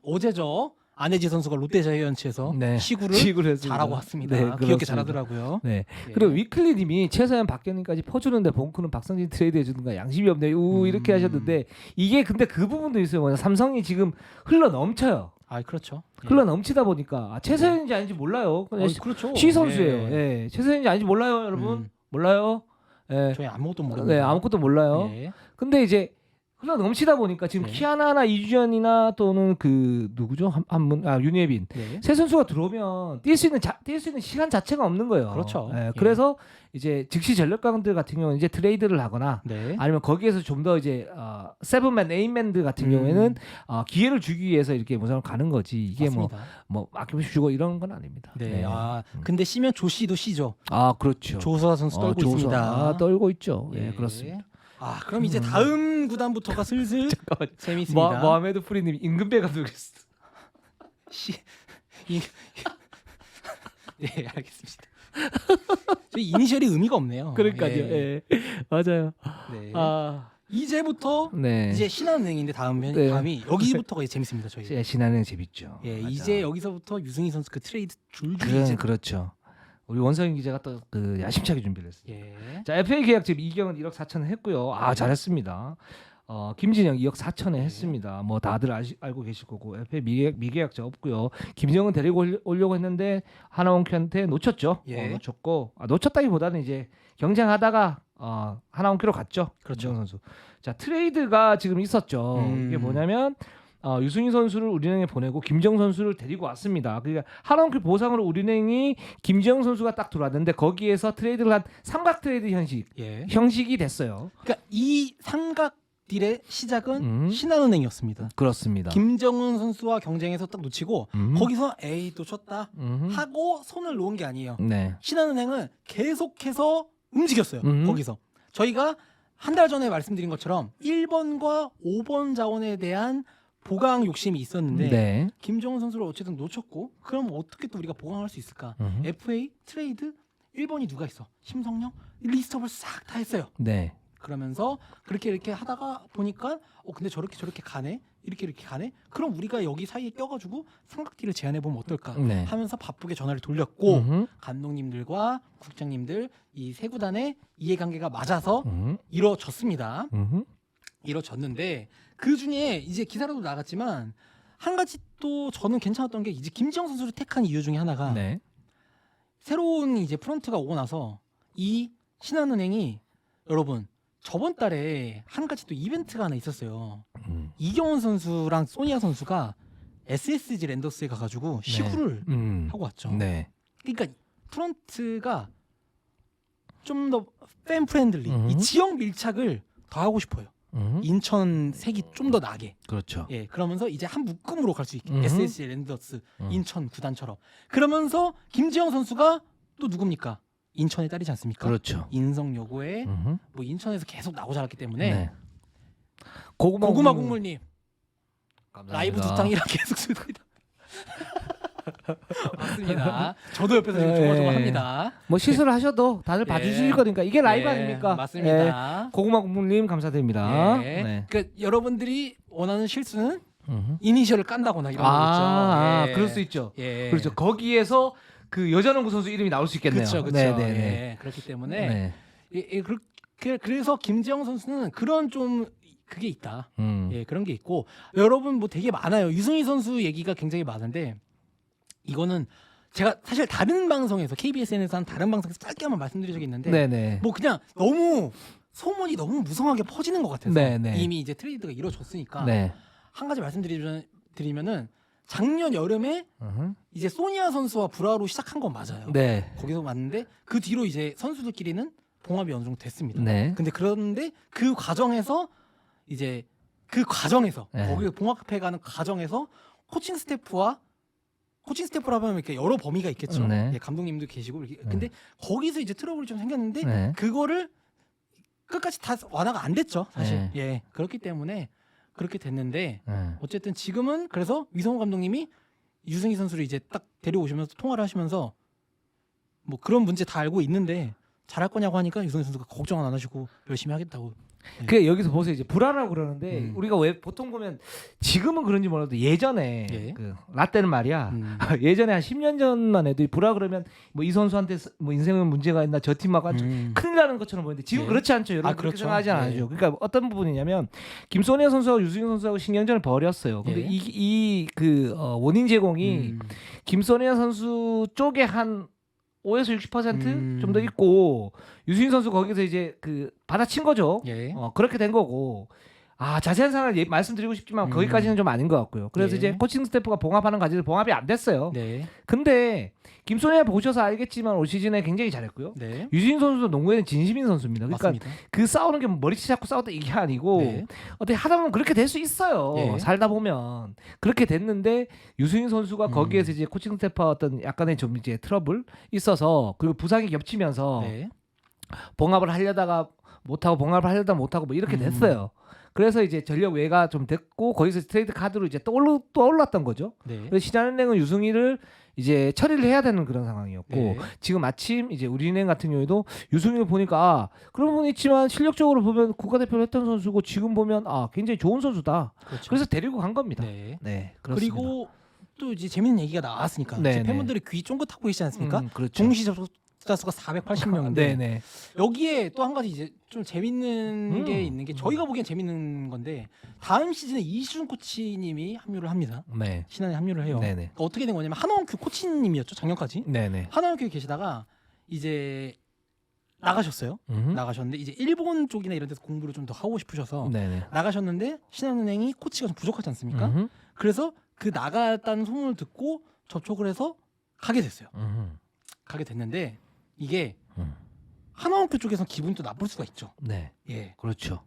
어제죠. 안혜지 선수가 롯데자이언츠에서 네. 시구를 시구를 했습니다. 잘하고 왔습니다. 네, 귀엽게 그렇습니다. 잘하더라고요. 네. 예. 그리고 위클리님이 최서연 박경림까지 퍼주는데 봉크는 박성진 트레이드 해주는가 양심이 없네. 이렇게 하셨는데 이게 근데 그 부분도 있어요. 뭐냐. 삼성이 지금 흘러 넘쳐요. 아 그렇죠. 흘러 넘치다 보니까 최서연인지 아닌지 몰라요. 그냥 그렇죠. 시 선수예요. 예. 예. 최서연인지 아닌지 몰라요, 여러분. 몰라요. 예. 저희 아무것도 모릅니다. 네, 아무것도 몰라요. 예. 근데 이제 흘러 넘치다 보니까 지금 네. 키아나나 이주연이나 또는 그 누구죠? 한 분, 윤예빈. 네. 세 선수가 들어오면 뛸 수 있는 시간 자체가 없는 거예요. 그렇죠. 예, 예. 그래서 이제 즉시 전력강들 같은 경우는 이제 트레이드를 하거나 네. 아니면 거기에서 좀 더 이제 세븐맨, 에잇맨들 같은 경우에는 기회를 주기 위해서 이렇게 무슨 가는 거지. 이게 맞습니다. 뭐 아낌없이 주고 이런 건 아닙니다. 네. 근데 C면 조씨도 C죠. 그렇죠. 조수아 선수 떨고 조서. 있습니다. 떨고 있죠. 예. 예, 그렇습니다. 그럼 이제 다음 구단부터가 슬슬 재미있습니다. 모하메드 프리님 임금배 감독이었어. 네, 알겠습니다. 저희 이니셜이 의미가 없네요. 그러니까요. 예. 예. 맞아요. 네. 이제부터 네. 이제 신한은행인데 다음이 여기부터가 이제 재밌습니다. 저희. 신한은행 재밌죠. 예, 맞아. 이제 여기서부터 유승희 선수 그 트레이드 줄줄이 이제 그렇죠. 우리 원성인 기자가 또 그 야심차게 준비를 했어요. 예. 자, FA 계약 지금 이경은 1억 4천에 했고요. 잘했습니다. 김진영 2억 4천에 했습니다. 뭐 다들 알고 계실 거고 FA 미계약자 없고요. 김정은 데리고 오려고 했는데 하나원큐한테 놓쳤죠. 예. 놓쳤고 놓쳤다기보다는 이제 경쟁하다가 하나원큐로 갔죠. 그렇죠. 김정은 선수. 자, 트레이드가 지금 있었죠. 이게 뭐냐면 유승희 선수를 우리은행에 보내고 김정 선수를 데리고 왔습니다. 그러니까 하나원큐 보상으로 우리은행이 김정 선수가 딱 들어왔는데 거기에서 트레이드를 한 삼각 트레이드 형식이 됐어요. 그러니까 이 삼각 딜의 시작은 신한은행이었습니다. 그렇습니다. 김정은 선수와 경쟁에서 딱 놓치고 거기서 에이 또 쳤다 하고 손을 놓은 게 아니에요. 네. 신한은행은 계속해서 움직였어요. 거기서 저희가 한 달 전에 말씀드린 것처럼 1번과 5번 자원에 대한 보강 욕심이 있었는데 네. 김정은 선수를 어쨌든 놓쳤고 그럼 어떻게 또 우리가 보강할 수 있을까? FA 트레이드 1번이 누가 있어? 심성영 리스트업을 싹 다 했어요. 네. 그러면서 그렇게 이렇게 하다가 보니까 근데 저렇게 가네, 이렇게 가네. 그럼 우리가 여기 사이에 껴가지고 삼각티를 제안해 보면 어떨까 네. 하면서 바쁘게 전화를 돌렸고 음흠. 감독님들과 국장님들 이 세 구단의 이해관계가 맞아서 음흠. 이루어졌습니다. 음흠. 이루어졌는데 그 중에 이제 기사로도 나갔지만 한 가지 또 저는 괜찮았던 게 이제 김지영 선수를 택한 이유 중에 하나가 네. 새로운 이제 프런트가 오고 나서 이 신한은행이 여러분 저번 달에 한 가지 또 이벤트가 하나 있었어요. 이경원 선수랑 소니아 선수가 SSG 랜더스에 가가지고 시구를 하고 왔죠. 네. 그러니까 프런트가 좀 더 팬 프렌들리, 이 지역 밀착을 더 하고 싶어요. 인천 색이 좀 더 나게. 그렇죠. 예, 그러면서 이제 한 묶음으로 갈 수 있게. 음흠. SSG 랜더스 인천 구단처럼. 그러면서 김지영 선수가 또 누굽니까? 인천의 딸이지 않습니까? 그렇죠. 인성여고에 음흠. 뭐 인천에서 계속 나고 자랐기 때문에 네. 고구마 국물님 감사합니다. 라이브 두탕이랑 계속 쓰고있다. 맞습니다. 저도 옆에서 지금 예. 조마조마합니다. 뭐 실수를 하셔도 다들 예. 봐주실 거니까 이게 라이브 예, 아닙니까? 예. 맞습니다. 고구마 국물님 감사드립니다. 예. 네. 그러니까 여러분들이 원하는 실수는 음흠. 이니셜을 깐다거나 이런 아, 거겠죠. 예. 그럴 수 있죠. 예. 그렇죠. 거기에서 그 여자농구 선수 이름이 나올 수 있겠네요. 그렇죠. 네네네. 예. 그렇기 때문에 네. 그래서 김지영 선수는 그런 좀 그게 있다. 음. 예, 그런 게 있고 여러분 뭐 되게 많아요. 유승희 선수 얘기가 굉장히 많은데 이거는 제가 사실 다른 방송에서 KBSN에서 한 다른 방송에서 짧게 한번 말씀드린 적이 있는데 네네. 뭐 그냥 너무 소문이 너무 무성하게 퍼지는 것 같아서 네네. 이미 이제 트레이드가 이루어졌으니까 네. 한 가지 말씀드리면은 작년 여름에 음흠. 이제 소니아 선수와 불화로 시작한 건 맞아요. 네. 거기서 맞는데 그 뒤로 이제 선수들끼리는 봉합이 어느 정도 됐습니다. 네. 근데 그런데 그 과정에서 이제 네. 거기 봉합해가는 과정에서 코칭 스태프라면 이렇게 여러 범위가 있겠죠. 네. 예, 감독님도 계시고 이렇게. 근데 거기서 이제 트러블이 좀 생겼는데 네. 그거를 끝까지 다 완화가 안 됐죠, 사실. 네. 예, 그렇기 때문에 그렇게 됐는데 네. 어쨌든 지금은 그래서 위성호 감독님이 유승희 선수를 이제 딱 데려오시면서 통화를 하시면서 뭐 그런 문제 다 알고 있는데 잘할 거냐고 하니까 유승희 선수가 걱정 안 하시고 열심히 하겠다고. 그 여기서 보세요. 이제 불안하고 그러는데 우리가 왜 보통 보면 지금은 그런지 몰라도 예전에 예. 그 라떼는 말이야. 예전에 한 10년 전만 해도 불화 그러면 뭐 이 선수한테 뭐 인생은 문제가 있나 저 팀하고 큰일 나는 것처럼 보이는데 지금 예. 그렇지 않죠. 여러분 그렇게 그렇죠. 생각하지 예. 않아요. 그러니까 어떤 부분이냐면 김소니아 선수하고 유승현 선수하고 신경전을 벌였어요. 근데 예. 이그 원인 제공이 김소니아 선수 쪽에 한 5에서 60% 좀 더 있고 유승현 선수 거기서 이제 그 받아친 거죠. 예. 그렇게 된 거고. 자세한 상황을 말씀드리고 싶지만 거기까지는 좀 아닌 것 같고요. 그래서 예. 이제 코칭 스태프가 봉합하는 과정에서 봉합이 안 됐어요. 네. 근데 김소니아 보셔서 알겠지만 올 시즌에 굉장히 잘했고요. 네. 유진 선수도 농구에는 진심인 선수입니다. 그러니까 맞습니다. 그 싸우는 게 머리치 잡고 싸웠다 이게 아니고 네. 어떻게 하다 보면 그렇게 될 수 있어요. 예. 살다 보면 그렇게 됐는데 유승인 선수가 거기에서 이제 코칭 스태프와 어떤 약간의 좀 이제 트러블 있어서 그리고 부상이 겹치면서 네. 봉합을 하려다가 못하고 봉합을 하려다 못하고 뭐 이렇게 됐어요. 그래서 이제 전력 외가 좀 됐고 거기서 트레이드 카드로 이제 떠올랐던 거죠. 네. 그래서 신한은행은 유승희를 이제 처리를 해야 되는 그런 상황이었고 네. 지금 마침 이제 우리은행 같은 경우에도 유승희를 보니까 그런 부분이 있지만 실력적으로 보면 국가대표를 했던 선수고 지금 보면 굉장히 좋은 선수다. 그렇죠. 그래서 데리고 간 겁니다. 네. 네, 그렇습니다. 그리고 또 이제 재밌는 얘기가 나왔으니까 네, 지금 네. 팬분들이 귀 쫑긋하고 계시지 않습니까? 그렇죠. 동시 접속자 수가 480명인데 네네. 여기에 또 한 가지 이제 좀 재밌는 게 있는 게 저희가 보기엔 재밌는 건데 다음 시즌에 이시준 코치님이 합류를 합니다. 네. 신한에 합류를 해요. 네네. 그러니까 어떻게 된 거냐면 한화원큐 코치님이었죠 작년까지. 네네. 한화원큐에 계시다가 이제 나가셨어요. 나가셨는데 이제 일본 쪽이나 이런 데서 공부를 좀 더 하고 싶으셔서 네네. 나가셨는데 신한은행이 코치가 좀 부족하지 않습니까? 그래서 그 나갔다는 소문을 듣고 접촉을 해서 가게 됐어요. 가게 됐는데 이게 한화원큐 쪽에서 기분이 또 나쁠 수가 있죠. 네. 예. 그렇죠.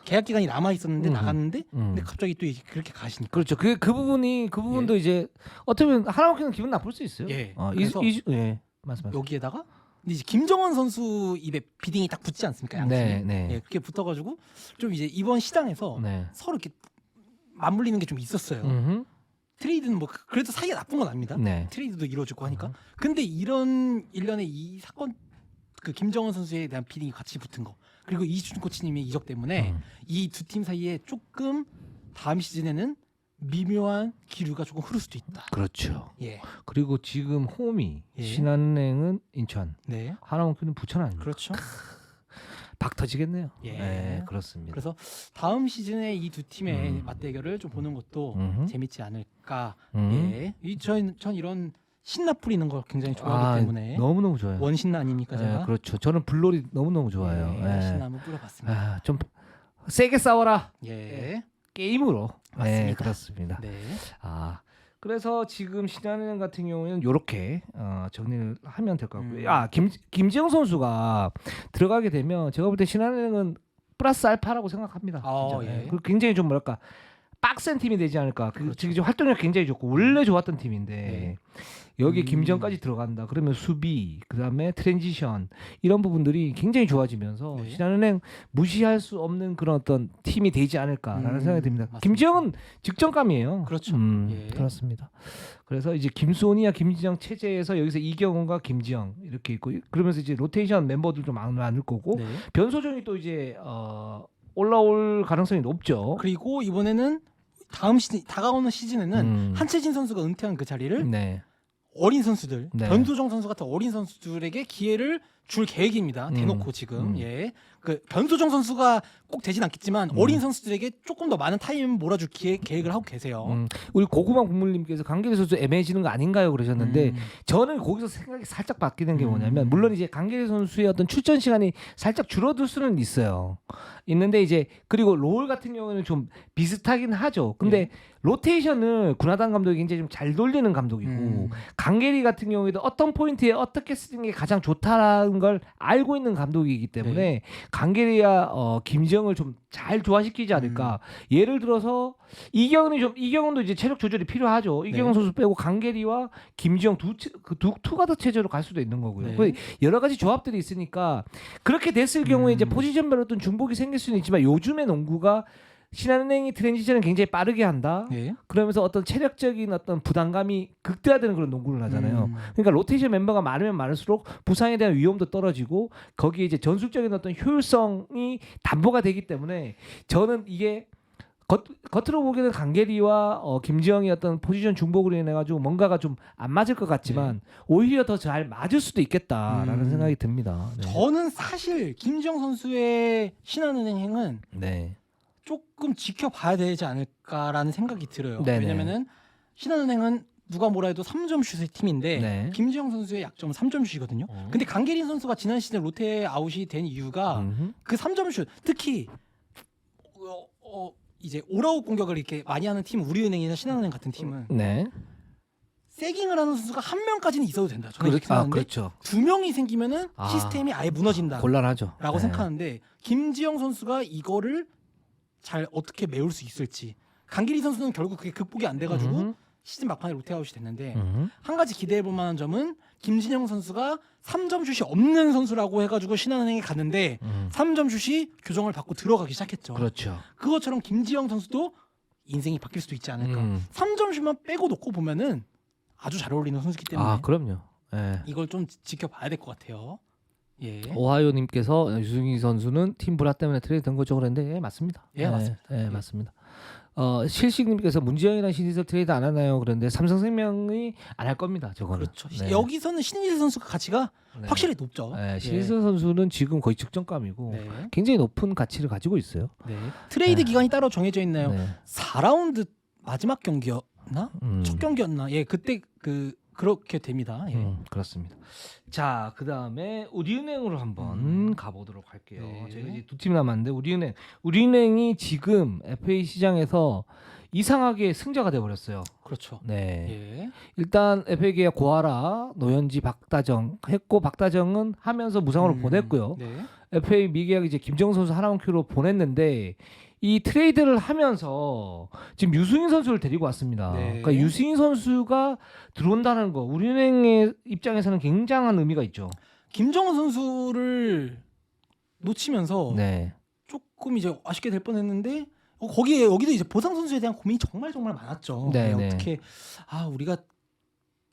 계약 기간이 남아 있었는데 나갔는데 음. 근데 갑자기 또 이렇게 그렇게 가시니까. 그렇죠. 그 부분도 이제 어떻게 보면 하나만큼은 기분 나쁠 수 있어요. 예. 그래서 예. 말씀하세요. 여기에다가 근데 이제 김정원 선수 입에 비딩이 딱 붙지 않습니까? 양팀이. 네, 네. 예, 그게 붙어가지고 좀 이제 이번 시장에서 네. 서로 이렇게 맞물리는 게 좀 있었어요. 트레이드는 뭐 그래도 사이가 나쁜 건 아닙니다. 네. 트레이드도 이루어지고 하니까. 근데 이런 일련의 이 사건 그 김정원 선수에 대한 비딩이 같이 붙은 거. 그리고 이준 코치님의 이적 때문에 이 두 팀 사이에 조금 다음 시즌에는 미묘한 기류가 조금 흐를 수도 있다. 그렇죠. 예. 그리고 지금 홈이 예. 신한은행은 인천, 네. 하나원큐는 부천 아닙니까? 그렇죠. 박 터지겠네요. 예. 네, 그렇습니다. 그래서 다음 시즌에 이 두 팀의 음. 맞대결을 좀 보는 것도 음흠. 재밌지 않을까. 음. 예. 전 이런 신나 뿌리는 걸 굉장히 좋아하기 때문에 너무너무 좋아요. 원신나 아닙니까 제가? 네, 그렇죠. 저는 불놀이 너무너무 좋아요. 예. 네. 신나 한번 뿌려봤습니다. 좀 세게 싸워라. 예. 게임으로. 맞습니다. 네, 그렇습니다. 네. 그래서 지금 신한은행 같은 경우에는 이렇게 정리를 하면 될 것 같고요. 김지영 선수가 들어가게 되면 제가 볼 때 신한은행은 플러스 알파라고 생각합니다. 진짜. 예. 그리고 굉장히 좀 뭐랄까 빡센 팀이 되지 않을까. 그렇죠. 지금 활동력 굉장히 좋고 원래 좋았던 팀인데 네. 여기 김지영까지 들어간다. 그러면 수비, 그다음에 트랜지션 이런 부분들이 굉장히 좋아지면서 네. 신한은행 무시할 수 없는 그런 어떤 팀이 되지 않을까라는 생각이 듭니다. 맞습니다. 김지영은 직전감이에요. 그렇죠. 예. 그렇습니다. 그래서 이제 김소니와 김지영 체제에서 여기서 이경훈과 김지영 이렇게 있고 그러면서 이제 로테이션 멤버들 좀 많을 거고 네. 변소정이 또 이제 올라올 가능성이 높죠. 그리고 이번에는 다음 시즌 다가오는 시즌에는 한채진 선수가 은퇴한 그 자리를 네. 어린 선수들, 네. 변소정 선수 같은 어린 선수들에게 기회를 줄 계획입니다. 대놓고 지금 예, 그 변소정 선수가 꼭 되진 않겠지만 어린 선수들에게 조금 더 많은 타임 몰아줄 계획을 하고 계세요. 우리 고구마 국물님께서 강계리 선수 애매해지는 거 아닌가요? 그러셨는데 저는 거기서 생각이 살짝 바뀌는 게 뭐냐면 물론 이제 강계리 선수의 어떤 출전 시간이 살짝 줄어들 수는 있어요. 있는데 이제 그리고 롤 같은 경우는 좀 비슷하긴 하죠. 근데 로테이션을 군하단 감독이 굉장히 좀 잘 돌리는 감독이고 강계리 같은 경우에도 어떤 포인트에 어떻게 쓰는 게 가장 좋다라는 걸 알고 있는 감독이기 때문에 강계리와 김지영을 좀 잘 조화시키지 않을까. 예를 들어서 이경은도 이제 체력 조절이 필요하죠. 이경은 선수 빼고 강계리와 김지영 두 가드 체제로 갈 수도 있는 거고요. 네. 여러 가지 조합들이 있으니까 그렇게 됐을 경우에 이제 포지션별로 어떤 중복이 생길 수는 있지만 요즘의 농구가 신한은행이 트랜지션을 굉장히 빠르게 한다. 네. 그러면서 어떤 체력적인 어떤 부담감이 극대화되는 그런 농구를 하잖아요. 그러니까 로테이션 member가 많으면 많을수록 부상에 대한 위험도 떨어지고 거기에 이제 전술적인 어떤 효율성이 담보가 되기 때문에 저는 이게 겉으로 보기에는 강계리와 김지영이 어떤 포지션 중복으로 인해 가지고 뭔가가 좀 안 맞을 것 같지만 오히려 더 잘 맞을 수도 있겠다라는 생각이 듭니다. 네. 저는 사실 김지영 선수의 신한은행은 네. 조금 지켜봐야 되지 않을까라는 생각이 들어요. 네네. 왜냐면은 신한은행은 누가 뭐라 해도 3점 슛의 팀인데 네. 김지영 선수의 약점은 3점 슛이거든요. 근데 강계린 선수가 지난 시즌 롯데 아웃이 된 이유가 그 3점 슛, 특히 이제 올아웃 공격을 이렇게 많이 하는 팀 우리은행이나 신한은행 같은 팀은 네. 세깅을 하는 선수가 한 명까지는 있어도 된다. 저는 이렇게 생각하는데 그렇죠. 두 명이 생기면은 시스템이 아예 무너진다. 곤란하죠. 라고 네. 생각하는데 김지영 선수가 이거를 잘 어떻게 메울 수 있을지. 강길이 선수는 결국 그게 극복이 안 돼가지고 시즌 막판에 롯데아웃이 됐는데 한 가지 기대해볼 만한 점은 김진영 선수가 3점 슛이 없는 선수라고 해가지고 신한은행에 갔는데 3점 슛이 교정을 받고 들어가기 시작했죠. 그렇죠. 그것처럼 김지영 선수도 인생이 바뀔 수도 있지 않을까. 3점 슛만 빼고 놓고 보면은 아주 잘 어울리는 선수이기 때문에 그럼요. 네. 이걸 좀 지켜봐야 될 것 같아요. 예. 오하이오님께서 유승희 선수는 팀 불화 때문에 트레이드된 거죠 그랬는데 맞습니다. 예, 맞습니다. 예, 맞습니다. 실식님께서 문지영이랑 신희슬 트레이드 안 하나요? 그런데 삼성생명이 안 할 겁니다. 저거는. 그렇죠. 네. 여기서는 신희슬 선수가 가치가 네. 확실히 높죠. 네, 신희슬 선수는 지금 거의 측정감이고 네. 굉장히 높은 가치를 가지고 있어요. 네. 트레이드 네. 기간이 따로 정해져 있나요? 네. 4라운드 마지막 경기였나? 첫 경기였나? 예, 그때 그렇게 됩니다. 예. 그렇습니다. 자, 그 다음에 우리은행으로 한번 가보도록 할게요. 네. 저희가 이제 두 팀 남았는데 우리은행이 지금 FA 시장에서 이상하게 승자가 돼버렸어요. 그렇죠. 네. 예. 일단 FA 계약 고아라, 노현지, 박다정 했고 박다정은 하면서 무상으로 보냈고요. 네. FA 미계약 이제 김정은 선수 하나원큐로 보냈는데 이 트레이드를 하면서 지금 유승인 선수를 데리고 왔습니다. 네. 그러니까 유승인 선수가 들어온다는 거 우리은행의 입장에서는 굉장한 의미가 있죠. 김정은 선수를 놓치면서 네. 조금 이제 아쉽게 될 뻔했는데 여기도 이제 보상 선수에 대한 고민이 정말 많았죠. 네, 네. 어떻게 우리가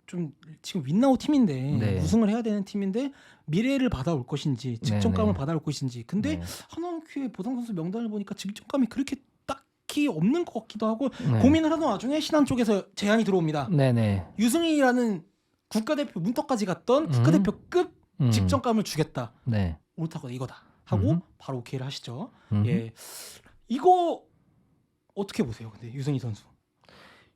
좀 지금 윈나우 팀인데 네. 우승을 해야 되는 팀인데 미래를 받아올 것인지 직전감을 네네. 받아올 것인지 근데 네. 하나원큐의 보상 선수 명단을 보니까 직전감이 그렇게 딱히 없는 것 같기도 하고 네. 고민을 하던 와중에 신한 쪽에서 제안이 들어옵니다. 네네. 유승희라는 국가대표 문턱까지 갔던 국가대표급 직전감을 주겠다. 네. 옳다고 이거다 하고 음. 바로 오케이를 하시죠. 음. 예, 이거 어떻게 보세요? 근데 유승희 선수.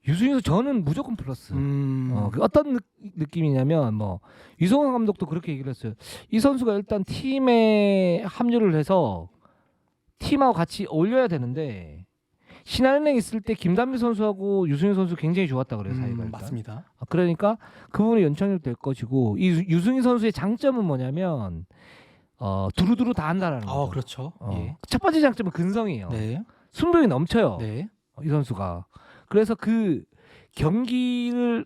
유승희 선수 저는 무조건 플러스. 그 어떤 느낌이냐면 뭐 유성환 감독도 그렇게 얘기를 했어요. 이 선수가 일단 팀에 합류를 해서 팀하고 같이 어울려야 되는데 신한은행 있을 때 김단비 선수하고 유승희 선수 굉장히 좋았다 그래요 사이가. 일단. 맞습니다. 그러니까 그 부분이 연착륙 될 것이고 이 유승희 선수의 장점은 뭐냐면 두루두루 다 한다라는 거죠. 그렇죠. 예. 첫 번째 장점은 근성이에요. 네. 승부욕이 넘쳐요. 네. 이 선수가. 그래서 그 경기의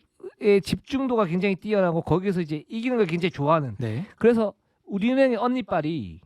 집중도가 굉장히 뛰어나고 거기에서 이제 이기는 걸 굉장히 좋아하는. 네. 그래서 우리은행의 언니빨이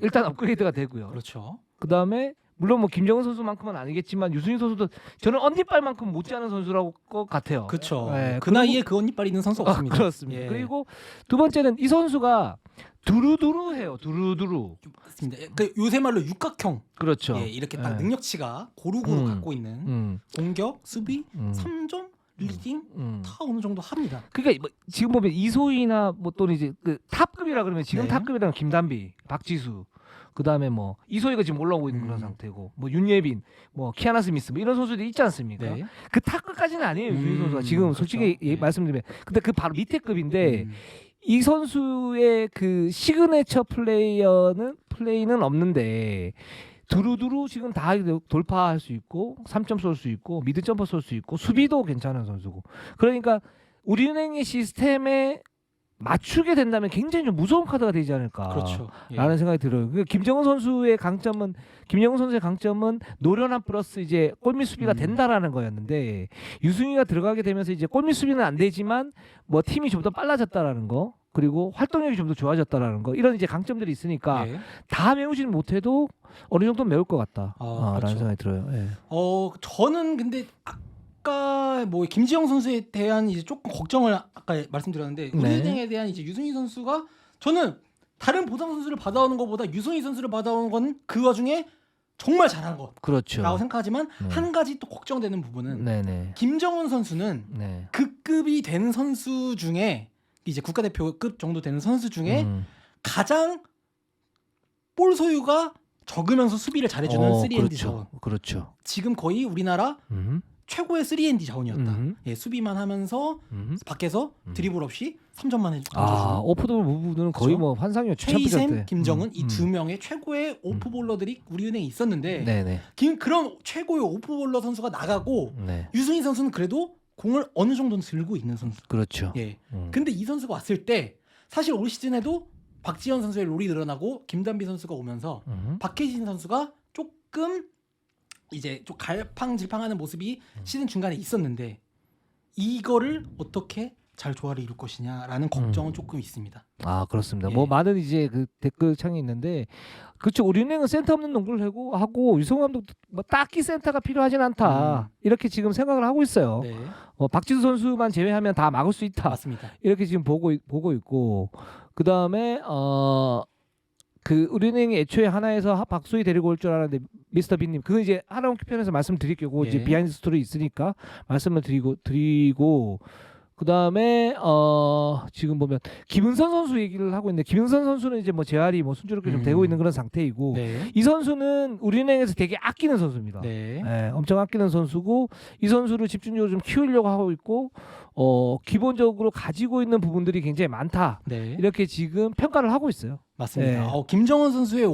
일단 업그레이드가 되고요. 그렇죠. 그다음에 물론 뭐 김정은 선수만큼은 아니겠지만 유승희 선수도 저는 언니빨만큼 못지않은 선수라고 것 같아요. 그렇죠. 네, 그 나이에 그 언니빨 있는 선수 없습니다. 그렇습니다. 예. 그리고 두 번째는 이 선수가 두루두루해요. 두루두루. 맞습니다. 그 요새 말로 육각형. 그렇죠. 예, 이렇게 딱 예. 능력치가 고루고루 갖고 있는 공격, 수비, 3점, 리딩 다 어느 정도 합니다. 그러니까 뭐 지금 보면 이소희나 뭐 또는 이제 그 탑급이라 그러면 지금 네. 탑급이라면 김단비, 박지수, 그다음에 뭐 이소희가 지금 올라오고 있는 그런 상태고 뭐 윤예빈, 뭐 키아나 스미스 뭐 이런 선수들이 있지 않습니까? 네. 그 탑급까지는 아니에요 유승희 선수가 지금 솔직히 그렇죠. 네. 말씀드리면 근데 그 바로 밑에 급인데 이 선수의 그 시그네처 플레이는 없는데 두루두루 지금 다 돌파할 수 있고 3점 쏠 수 있고 미드 점퍼 쏠 수 있고 수비도 괜찮은 선수고 그러니까 우리은행의 시스템에 맞추게 된다면 굉장히 좀 무서운 카드가 되지 않을까. 그렇죠. 예. 라는 생각이 들어요. 김정은 선수의 강점은 노련함 플러스 이제 골밑 수비가 된다라는 거였는데 유승희가 들어가게 되면서 이제 골밑 수비는 안 되지만 뭐 팀이 좀 더 빨라졌다라는 거 그리고 활동력이 좀 더 좋아졌다라는 거 이런 이제 강점들이 있으니까 예. 다 메우지는 못해도 어느 정도 메울 것 같다. 라는 그렇죠. 생각이 들어요. 예. 저는 근데 아까 뭐 김지영 선수에 대한 이제 조금 걱정을 아까 말씀드렸는데 우리은행에 대한 이제 유승희 선수가 저는 다른 보상 선수를 받아오는 것보다 유승희 선수를 받아오는 건 그 와중에 정말 잘한 거라고 그렇죠. 생각하지만 한 가지 또 걱정되는 부분은 네네. 김정은 선수는 네. 그 급이 되는 선수 중에 이제 국가대표급 정도 되는 선수 중에 가장 볼 소유가 적으면서 수비를 잘해주는 3&D 자원. 그렇죠. 지금 거의 우리나라 최고의 3&D 자원이었다. 예, 수비만 하면서 밖에서 드리블 없이 3점만 던져주는. 오프볼 부분은 거의 그렇죠? 뭐 환상이었죠. 최이샘, 김정은 이 두 명의 최고의 오프볼러들이 우리은행에 있었는데 네네. 그런 최고의 오프볼러 선수가 나가고 네. 유승희 선수는 그래도 공을 어느 정도는 들고 있는 선수. 그렇죠. 예. 근데 이 선수가 왔을 때 사실 올 시즌에도 박지현 선수의 롤이 늘어나고 김단비 선수가 오면서 박혜진 선수가 조금 이제 좀 갈팡질팡하는 모습이 시즌 중간에 있었는데 이거를 어떻게 잘 조화를 이룰 것이냐라는 걱정은 조금 있습니다. 그렇습니다. 예. 뭐 많은 이제 그 댓글 창이 있는데 그렇죠. 우리은행은 센터 없는 농구를 하고 유성 감독도 뭐 딱히 센터가 필요하진 않다. 이렇게 지금 생각을 하고 있어요. 네, 박지수 선수만 제외하면 다 막을 수 있다. 맞습니다. 이렇게 지금 보고 있고 그 다음에 그 우리은행이 애초에 하나에서 박소희 데리고 올 줄 알았는데 미스터 빈님 그거 이제 하나원큐 편에서 말씀드릴게요. 예. 이제 비하인드 스토리 있으니까 말씀을 드리고 그 다음에 지금 보면 김은선 선수 얘기를 하고 있는데 김은선 선수는 이제 뭐 재활이 뭐 순조롭게 좀 되고 있는 그런 상태이고 네. 이 선수는 우리은행에서 되게 아끼는 선수입니다. 네. 예, 엄청 아끼는 선수고 이 선수를 집중적으로 좀 키우려고 하고 있고 기본적으로 가지고 있는 부분들이 굉장히 많다. 네. 이렇게 지금 평가를 하고 있어요. 맞습니다. 네. 김정은 선수의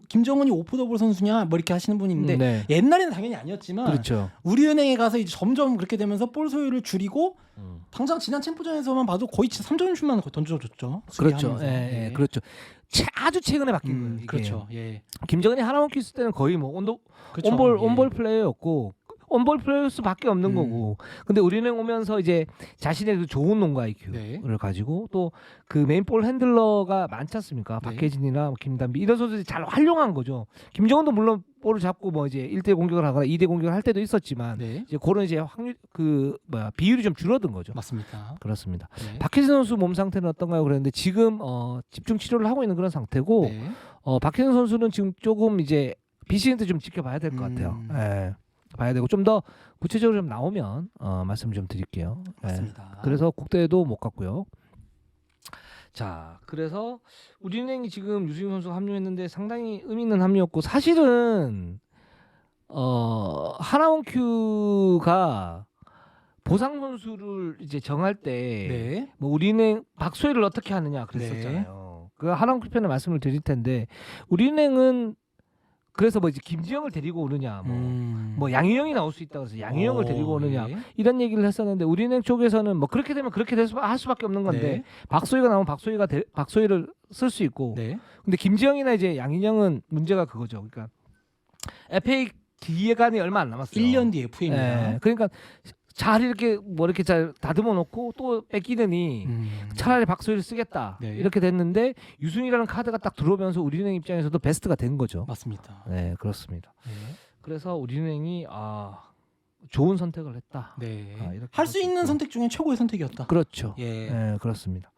김정은이 오프더블 선수냐 뭐 이렇게 하시는 분이 있는데 네. 옛날에는 당연히 아니었지만 그렇죠. 우리은행에 가서 이제 점점 그렇게 되면서 볼 소유를 줄이고 당장 지난 챔프전에서만 봐도 거의 3점 슛만 던져줬죠. 그렇죠. 수비하면서. 예, 그렇죠. 아주 최근에 바뀐 거예요. 이게. 그렇죠. 예. 김정은이 하나원 키스 때는 거의 뭐 그렇죠. 온볼 플레이였고 원볼 플레이수밖에 없는 거고. 근데 우리은행 오면서 이제 자신의 그 좋은 농구 IQ를 네. 가지고 또 그 메인볼 핸들러가 많지 않습니까? 네. 박혜진이나 뭐 김단비 이런 선수들이 잘 활용한 거죠. 김정은도 물론 볼을 잡고 뭐 이제 1대 공격을 하거나 2대 공격을 할 때도 있었지만 네. 이제 그런 이제 확률 그 뭐야 비율이 좀 줄어든 거죠. 맞습니다. 그렇습니다. 네. 박혜진 선수 몸 상태는 어떤가요? 그랬는데 지금 집중 치료를 하고 있는 그런 상태고 네. 박혜진 선수는 지금 조금 이제 비시즌 때 좀 지켜봐야 될 것 같아요. 예. 봐야 되고 좀 더 구체적으로 좀 나오면 말씀 좀 드릴게요. 예. 맞습니다. 그래서 국대에도 못 갔고요. 자, 그래서 우리은행이 지금 유승윤 선수가 합류했는데 상당히 의미 있는 합류였고 사실은 하나원큐가 보상 선수를 이제 정할 때 네. 뭐 우리은행 박소희를 어떻게 하느냐 그랬었잖아요. 그 하나원큐 편에 말씀을 드릴 텐데 우리은행은 그래서 뭐 이제 김지영을 데리고 오느냐 뭐 양희영이 나올 수 있다고 해서 양희영을 데리고 오느냐 네. 이런 얘기를 했었는데 우리은행 쪽에서는 뭐 그렇게 되면 그렇게 할 수밖에 없는 건데 네. 박소희가 나오면 박소희를 쓸 수 있고 네. 근데 김지영이나 이제 양희영은 문제가 그거죠. 그러니까 FA 기간이 얼마 안 남았어요. 1년 뒤에 FA입니다. 예, 그러니까 잘 이렇게 뭐 이렇게 잘 다듬어 놓고 또 뺏기더니 차라리 박소희를 쓰겠다 네. 이렇게 됐는데 유승이라는 카드가 딱 들어오면서 우리은행 입장에서도 베스트가 된 거죠. 맞습니다. 네, 그렇습니다. 네. 그래서 우리은행이 좋은 선택을 했다. 네. 이렇게 할 수 볼 수 있는 있고. 선택 중에 최고의 선택이었다. 그렇죠. 예. 네, 그렇습니다.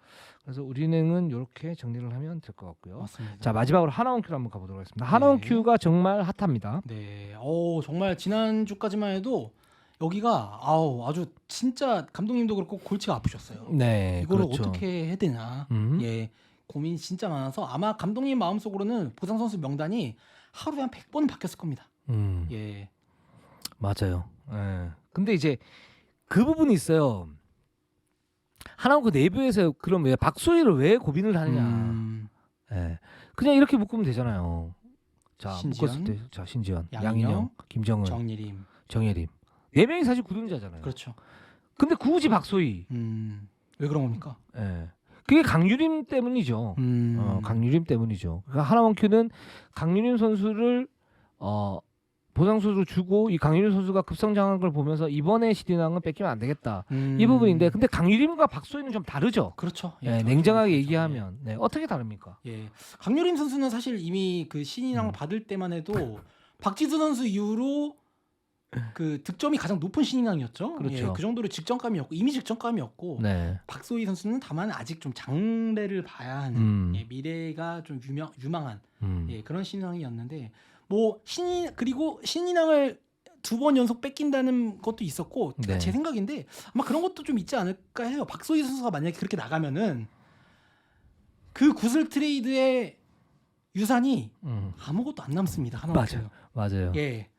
그래서 우리은행은 이렇게 정리를 하면 될 것 같고요. 맞습니다. 자, 마지막으로 하나원큐를 한번 가보도록 하겠습니다. 하나원큐가 정말 핫합니다. 네. 정말 지난주까지만 해도 여기가 아주 진짜 감독님도 그렇고 골치가 아프셨어요. 네, 이거를 그렇죠. 어떻게 해야 되나. 예. 고민이 진짜 많아서 아마 감독님 마음속으로는 보상 선수 명단이 하루에 한 100번 바뀌었을 겁니다. 예. 맞아요. 예. 근데 이제 그 부분이 있어요. 하나원큐 내부에서 그럼 왜 박소희를 왜 고민을 하느냐. 예. 그냥 이렇게 묶으면 되잖아요. 자, 신지현, 묶었을 때, 자 신지현, 양인영, 양인영, 김정은, 정예림. 정예림. 네 명이 사실 구등자잖아요. 그렇죠. 근데 굳이 박소희. 왜 그런 겁니까? 예. 그게 강유림 때문이죠. 강유림 때문이죠. 그러니까 하나원큐는 강유림 선수를 보상 선수를 주고 이 강유림 선수가 급성장한 걸 보면서 이번에 시디낭은 뺏기면 안 되겠다. 이 부분인데 근데 강유림과 박소희는 좀 다르죠. 그렇죠. 예, 냉정하게 얘기하면 어떻게 다릅니까? 예. 강유림 선수는 사실 이미 그 신인왕 받을 때만 해도 박지수 선수 이후로 그 득점이 가장 높은 신인왕이었죠. 그렇죠. 예, 그 정도로 직전감이었고 이미 직전감이었고 네. 박소희 선수는 다만 아직 좀 장래를 봐야 하는 미래가 좀 유망한 그런 신인왕이었는데 뭐 그리고 신인왕을 2번 연속 뺏긴다는 것도 있었고 네. 제 생각인데 아마 그런 것도 좀 있지 않을까 해요. 박소희 선수가 만약에 그렇게 나가면은 그 구슬 트레이드의 유산이 아무것도 안 남습니다. 하나만큼. 맞아요. 예,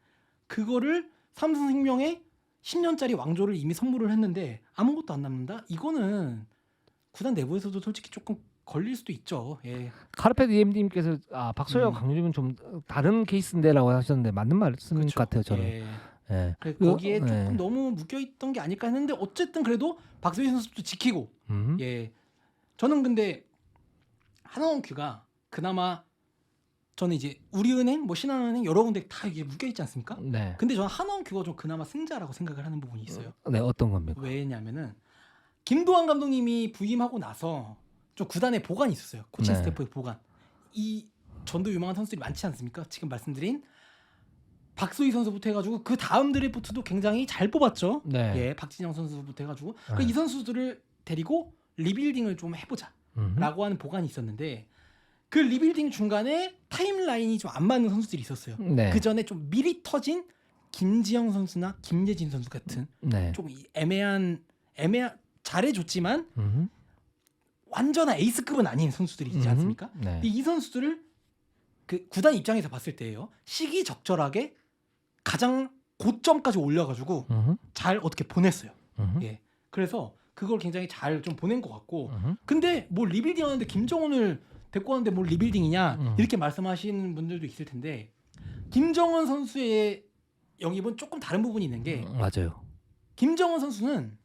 그거를 삼성생명에 10년짜리 왕조를 이미 선물을 했는데 아무것도 안 남는다. 이거는 구단 내부에서도 솔직히 조금 걸릴 수도 있죠. 예. 카르페 디엠님께서 박소희와 강유림은 좀 다른 케이스인데라고 하셨는데 맞는 말씀 그렇죠. 같아요. 저는. 예. 예. 거기에 조금 너무 묶여있던 게 아닐까 했는데 어쨌든 그래도 박소희 선수도 지키고 예. 저는 근데 하나원큐가 그나마 저는 이제 우리은행 뭐 신한은행 여러 군데 다 이게 묶여있지 않습니까? 네. 근데 저는 하나원큐가 좀 그나마 승자라고 생각을 하는 부분이 있어요. 네, 어떤 겁니까? 왜냐면은 김도환 감독님이 부임하고 나서 좀 구단에 보관이 있었어요. 코칭 네. 스태프의 보관. 이 전도 유망한 선수들이 많지 않습니까? 지금 말씀드린 박소희 선수부터 해가지고 그 다음 드래프트도 굉장히 잘 뽑았죠. 네. 예, 박진영 선수부터 해가지고 이 선수들을 데리고 리빌딩을 좀 해보자라고 하는 보관이 있었는데 그 리빌딩 중간에 타임라인이 좀 안 맞는 선수들이 있었어요. 네. 그 전에 좀 미리 터진 김지영 선수나 김예진 선수 같은 네. 좀 애매한 잘해줬지만 완전한 에이스급은 아닌 선수들이 있지 않습니까? 네. 이 선수들을 그 구단 입장에서 봤을 때예요. 시기적절하게 가장 고점까지 올려가지고 잘 어떻게 보냈어요. 예. 그래서 그걸 굉장히 잘 좀 보낸 것 같고. 근데 뭐 리빌딩하는데 김정은을 데리고 왔는데 뭘 리빌딩이냐 이렇게 말씀하시는 분들도 있을 텐데 김정은 선수의 영입은 조금 다른 부분이 있는 게 맞아요. 김정은 선수는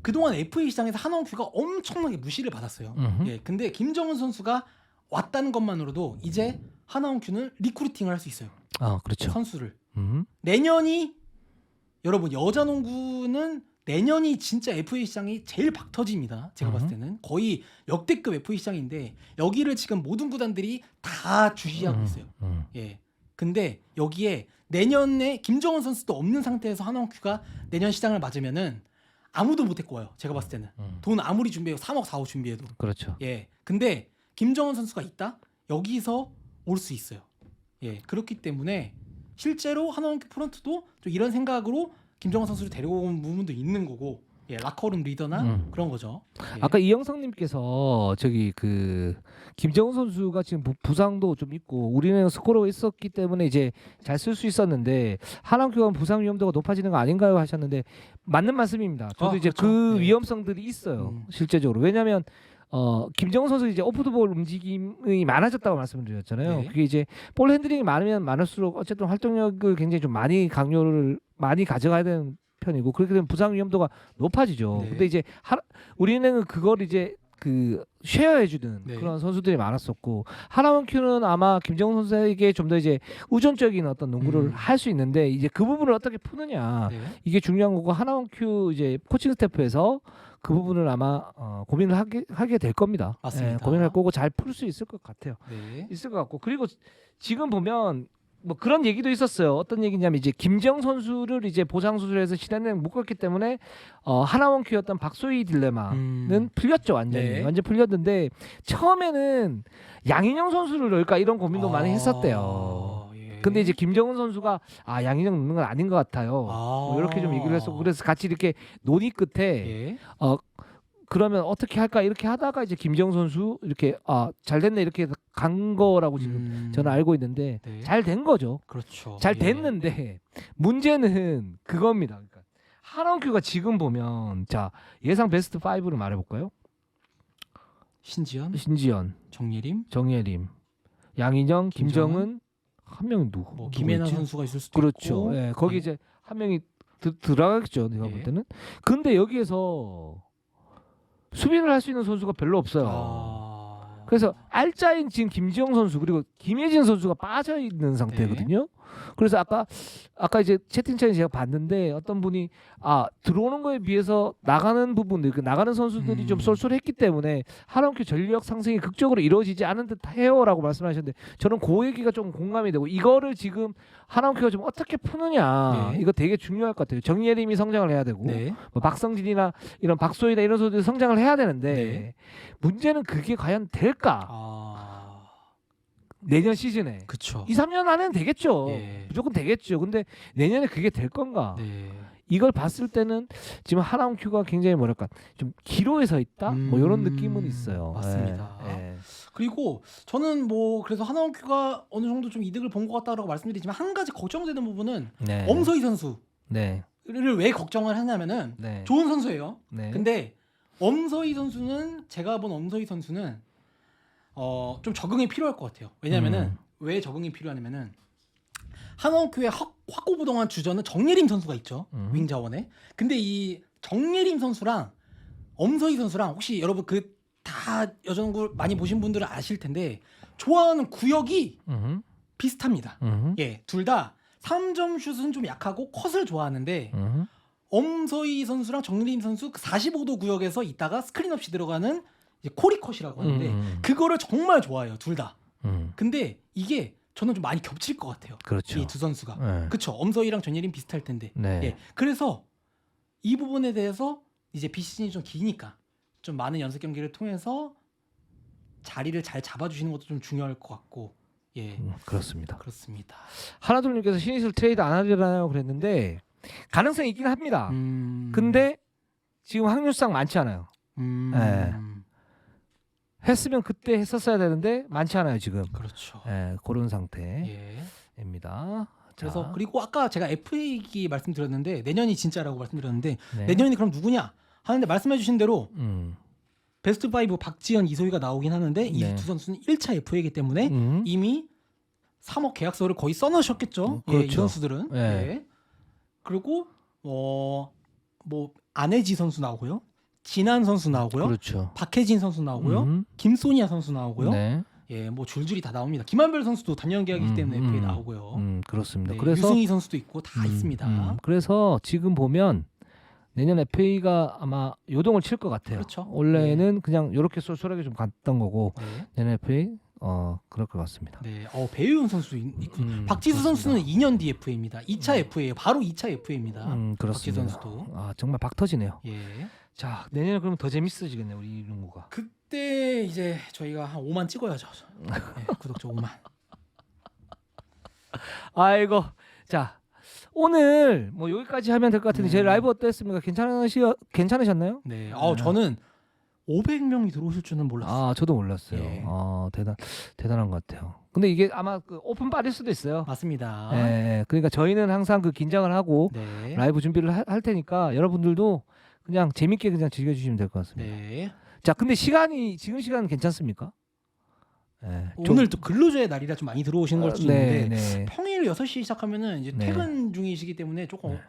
그동안 FA 시장에서 하나원큐가 엄청나게 무시를 받았어요. 예, 근데 김정은 선수가 왔다는 것만으로도 이제 하나원큐는 리크루팅을 할 수 있어요. 아, 그렇죠. 선수를. 음. 내년이 여러분 여자 농구는 내년이 진짜 FA 시장이 제일 박 터집니다. 제가 봤을 때는 거의 역대급 FA 시장인데 여기를 지금 모든 구단들이 다 주시하고 있어요. 예. 근데 여기에 내년에 김정은 선수도 없는 상태에서 하나원큐가 내년 시장을 맞으면은 아무도 못 데리고 와요. 제가 봤을 때는 돈 아무리 준비해도 3억 4억 준비해도. 그렇죠. 예. 근데 김정은 선수가 있다? 여기서 올 수 있어요. 예. 그렇기 때문에 실제로 하나원큐 프런트도 좀 이런 생각으로 김정은 선수를 데려온 부분도 있는 거고, 예, 라커룸 리더나 그런 거죠. 예. 아까 이영성님께서 저기 그 김정은 선수가 지금 부상도 좀 있고 우리는 스코어가 있었기 때문에 이제 잘 쓸 수 있었는데 하나원큐가 부상 위험도가 높아지는 거 아닌가요 하셨는데 맞는 말씀입니다. 저도 이제 그렇죠. 그 네. 위험성들이 있어요. 실제적으로. 왜냐하면 김정은 선수 이제 오프더볼 움직임이 많아졌다고 말씀을 드렸잖아요. 네. 그게 이제 볼 핸들링이 많으면 많을수록 어쨌든 활동력을 굉장히 좀 많이 강요를 많이 가져가야 되는 편이고 그렇게 되면 부상 위험도가 높아지죠. 네. 근데 이제 우리는 그걸 이제 그 쉐어해주는 네. 그런 선수들이 많았었고 하나원큐는 아마 김정은 선수에게 좀 더 이제 의존적인 어떤 농구를 할 수 있는데 이제 그 부분을 어떻게 푸느냐 네. 이게 중요한 거고 하나원큐 이제 코칭 스태프에서 그 부분을 아마 고민을 하게 될 겁니다. 맞습니다. 예, 고민할 거고 잘 풀 수 있을 것 같아요. 네. 있을 것 같고 그리고 지금 보면 뭐 그런 얘기도 있었어요. 어떤 얘기냐면 이제 김정 선수를 이제 보상 수술에서 시대는 묶었기 때문에 하나원큐였던 박소희 딜레마는 풀렸죠. 완전히 네. 완전 풀렸는데 처음에는 양인영 선수를 넣을까 이런 고민도 많이 했었대요. 예. 근데 이제 김정은 선수가 양인영 넣는 건 아닌 것 같아요. 뭐 이렇게 좀 얘기를 했었고 그래서 같이 이렇게 논의 끝에 예. 그러면 어떻게 할까 이렇게 하다가 이제 김정 선수 이렇게 잘 됐네 이렇게 간 거라고 지금 저는 알고 있는데 네. 잘 된 거죠. 그렇죠. 잘 예. 됐는데 문제는 그겁니다. 그러니까 하나원큐가 지금 보면 자 예상 베스트 5를 말해볼까요? 신지현, 신지연, 정예림, 정예림, 양인영, 김정은 한 명은 누구? 뭐 김혜나 누구였지? 선수가 있을 수도 그렇죠. 있고. 예, 거기 이제 한 명이 들어가겠죠. 내가 볼 예. 때는. 근데 여기에서 수비를 할 수 있는 선수가 별로 없어요. 그래서 알짜인 지금 김지영 선수 그리고 김혜진 선수가 빠져 있는 상태거든요. 그래서 아까 이제 채팅창에 제가 봤는데 어떤 분이 들어오는 거에 비해서 나가는 부분들 나가는 선수들이 좀 쏠쏠했기 때문에 하나원큐 전력 상승이 극적으로 이루어지지 않은 듯해요라고 말씀하셨는데 저는 그 얘기가 좀 공감이 되고 이거를 지금 하나원큐가 좀 어떻게 푸느냐 이거 되게 중요할 것 같아요. 정예림이 성장을 해야 되고 네. 뭐 박성진이나 이런 박소희나 이런 선수들이 성장을 해야 되는데 네. 문제는 그게 과연 될까? 내년 시즌에 그렇죠. 2, 3년 안에는 되겠죠. 예. 무조건 되겠죠. 근데 내년에 그게 될 건가? 네. 이걸 봤을 때는 지금 하나원큐가 굉장히 뭐랄까 좀 기로에 서 있다. 뭐 이런 느낌은 있어요. 맞습니다. 예. 그리고 저는 뭐 그래서 하나원큐가 어느 정도 좀 이득을 본 것 같다고 말씀드리지만 한 가지 걱정되는 부분은 네. 엄서희 선수를 네. 왜 걱정을 하냐면은 네. 좋은 선수예요. 네. 근데 엄서희 선수는 제가 본 엄서희 선수는 좀 적응이 필요할 것 같아요. 왜냐면은 왜 적응이 필요하냐면은 하나원큐의 확고부동한 주전은 정예림 선수가 있죠. 윙 자원에. 근데 이 정예림 선수랑 엄서희 선수랑 혹시 여러분 그 다 여자농구 많이 보신 분들은 아실 텐데 좋아하는 구역이 비슷합니다. 예, 둘 다 3점 슛은 좀 약하고 컷을 좋아하는데 엄서희 선수랑 정예림 선수 그 45도 구역에서 있다가 스크린 없이 들어가는 이제 코리컷이라고 하는데 그거를 정말 좋아해요, 둘 다. 근데 이게 저는 좀 많이 겹칠 것 같아요. 그렇죠. 이 두 선수가. 네. 그렇죠. 엄서희랑 전예림 비슷할 텐데. 네. 예. 그래서 이 부분에 대해서 이제 비시즌이 좀 기니까 좀 많은 연습 경기를 통해서 자리를 잘 잡아주시는 것도 좀 중요할 것 같고. 예. 그렇습니다. 그렇습니다. 하나둘님께서 신이슬 트레이드 안 하려나요? 그랬는데 가능성이 있긴 합니다. 근데 지금 확률상 많지 않아요. 예. 했으면 그때 했었어야 되는데 많지 않아요 지금. 그렇죠. 예, 그런 상태입니다. 예. 그래서 자, 그리고 아까 제가 FA 얘기 말씀드렸는데 내년이 진짜라고 말씀드렸는데 네. 내년이 그럼 누구냐 하는데 말씀해주신 대로 음. 베스트 5 박지현, 이소희가 나오긴 하는데 이 네. 두 선수는 1차 FA이기 때문에 이미 3억 계약서를 거의 써놓으셨겠죠. 예, 이 그렇죠. 선수들은. 네. 예. 그리고 뭐 안혜지 선수 나오고요, 진한 선수 나오고요, 그렇죠. 박혜진 선수 나오고요, 김소니아 선수 나오고요. 네. 예, 뭐 줄줄이 다 나옵니다. 김한별 선수도 단년 계약이기 때문에 FA 나오고요. 그렇습니다. 네, 그래서 유승희 선수도 있고 다 있습니다. 그래서 지금 보면 내년 FA가 아마 요동을 칠 것 같아요. 그렇죠. 원래는 그냥 이렇게 쏠쏠하게 좀 갔던 거고 네. 내년 FA 그럴 것 같습니다. 네. 배우윤 선수도 있고 박지수 그렇습니다. 선수는 2년 뒤 FA입니다. 2차 FA예요. 바로 2차 FA입니다. 박지수 그렇습니다. 선수도. 정말 박 터지네요. 예. 자, 내년에 그러면 더 재밌어지겠네요, 우리 이lungu가. 그때 이제 저희가 한 5만 찍어야죠. 네, 구독자 5만. 아이고, 자 오늘 뭐 여기까지 하면 될 것 같은데 제 라이브 어땠습니까? 괜찮으셨나요? 네. 저는 500명이 들어오실 줄은 몰랐어요. 저도 몰랐어요. 예. 대단한 것 같아요. 근데 이게 아마 그 오픈바일 수도 있어요. 맞습니다. 예, 그러니까 저희는 항상 그 긴장을 하고 네. 라이브 준비를 할 테니까 여러분들도 그냥 재밌게 그냥 즐겨주시면 될 것 같습니다. 네. 자, 근데 지금 시간 괜찮습니까? 예, 오늘 또 근로자의 날이라 좀 많이 들어오시는 걸 수도 있는데 네. 평일 6시 시작하면 이제 네. 퇴근 중이시기 때문에 조금 네.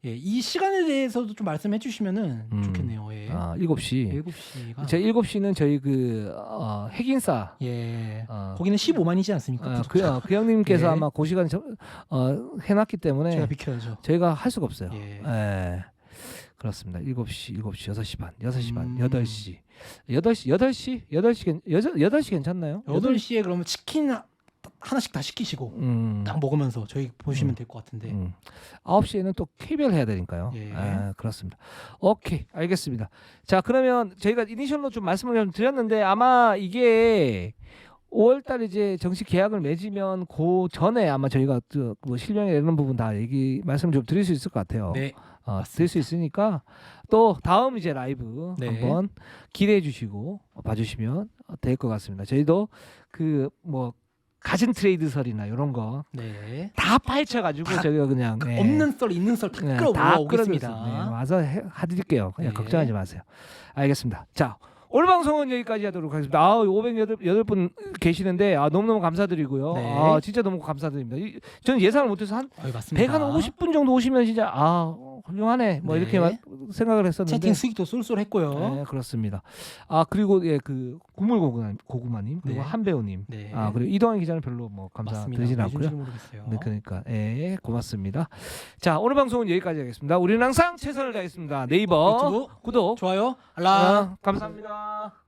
예, 이 시간에 대해서도 좀 말씀해 주시면은 좋겠네요. 예. 7시. 7시가 제 7시는 저희 그 핵인싸. 예. 거기는 15만이지 않습니까? 그 형님께서 예. 아마 그 시간 해놨기 때문에 제가 비켜야죠. 저희가 할 수가 없어요. 예. 예. 그렇습니다. 7시, 6시 반, 6시 반, 8시. 8시 괜찮나요? 8시에 그러면 치킨 하나씩 다 시키시고 딱 먹으면서 저희 보시면 될 것 같은데. 9시에는 또 KBL 해야 되니까요. 예. 그렇습니다. 오케이, 알겠습니다. 자, 그러면 저희가 이니셜로 좀 말씀을 좀 드렸는데 아마 이게 5월달 이제 정식 계약을 맺으면 그 전에 아마 저희가 뭐 실명에 이런 부분 다 말씀 좀 드릴 수 있을 것 같아요. 네. 드릴 수 있으니까 또 다음 이제 라이브 네. 한번 기대해 주시고 봐주시면 될 것 같습니다. 저희도 그 뭐 가진 트레이드설이나 이런 거 네. 다 파헤쳐가지고 저희가 그냥 없는 썰 있는 썰 다 다 끌어오겠습니다. 와서 해드릴게요. 그냥 네. 걱정하지 마세요. 알겠습니다. 자, 오늘 방송은 여기까지 하도록 하겠습니다. 508분 계시는데 너무너무 감사드리고요. 네. 진짜 너무 감사드립니다. 저는 예상을 못해서 한 맞습니다. 150분 정도 오시면 진짜 훌륭하네 뭐 네. 이렇게 생각을 했었는데 채팅 수익도 쏠쏠했고요. 네, 그렇습니다. 그리고 그 고구마님 그리고 네. 한배우님 네. 그리고 이동환 기자는 별로 뭐 감사드리진 않고요. 모르겠어요. 네, 그러니까 고맙습니다. 자, 오늘 방송은 여기까지 하겠습니다. 우리는 항상 최선을 다하겠습니다. 네이버 유튜브 구독 좋아요 알람 감사합니다.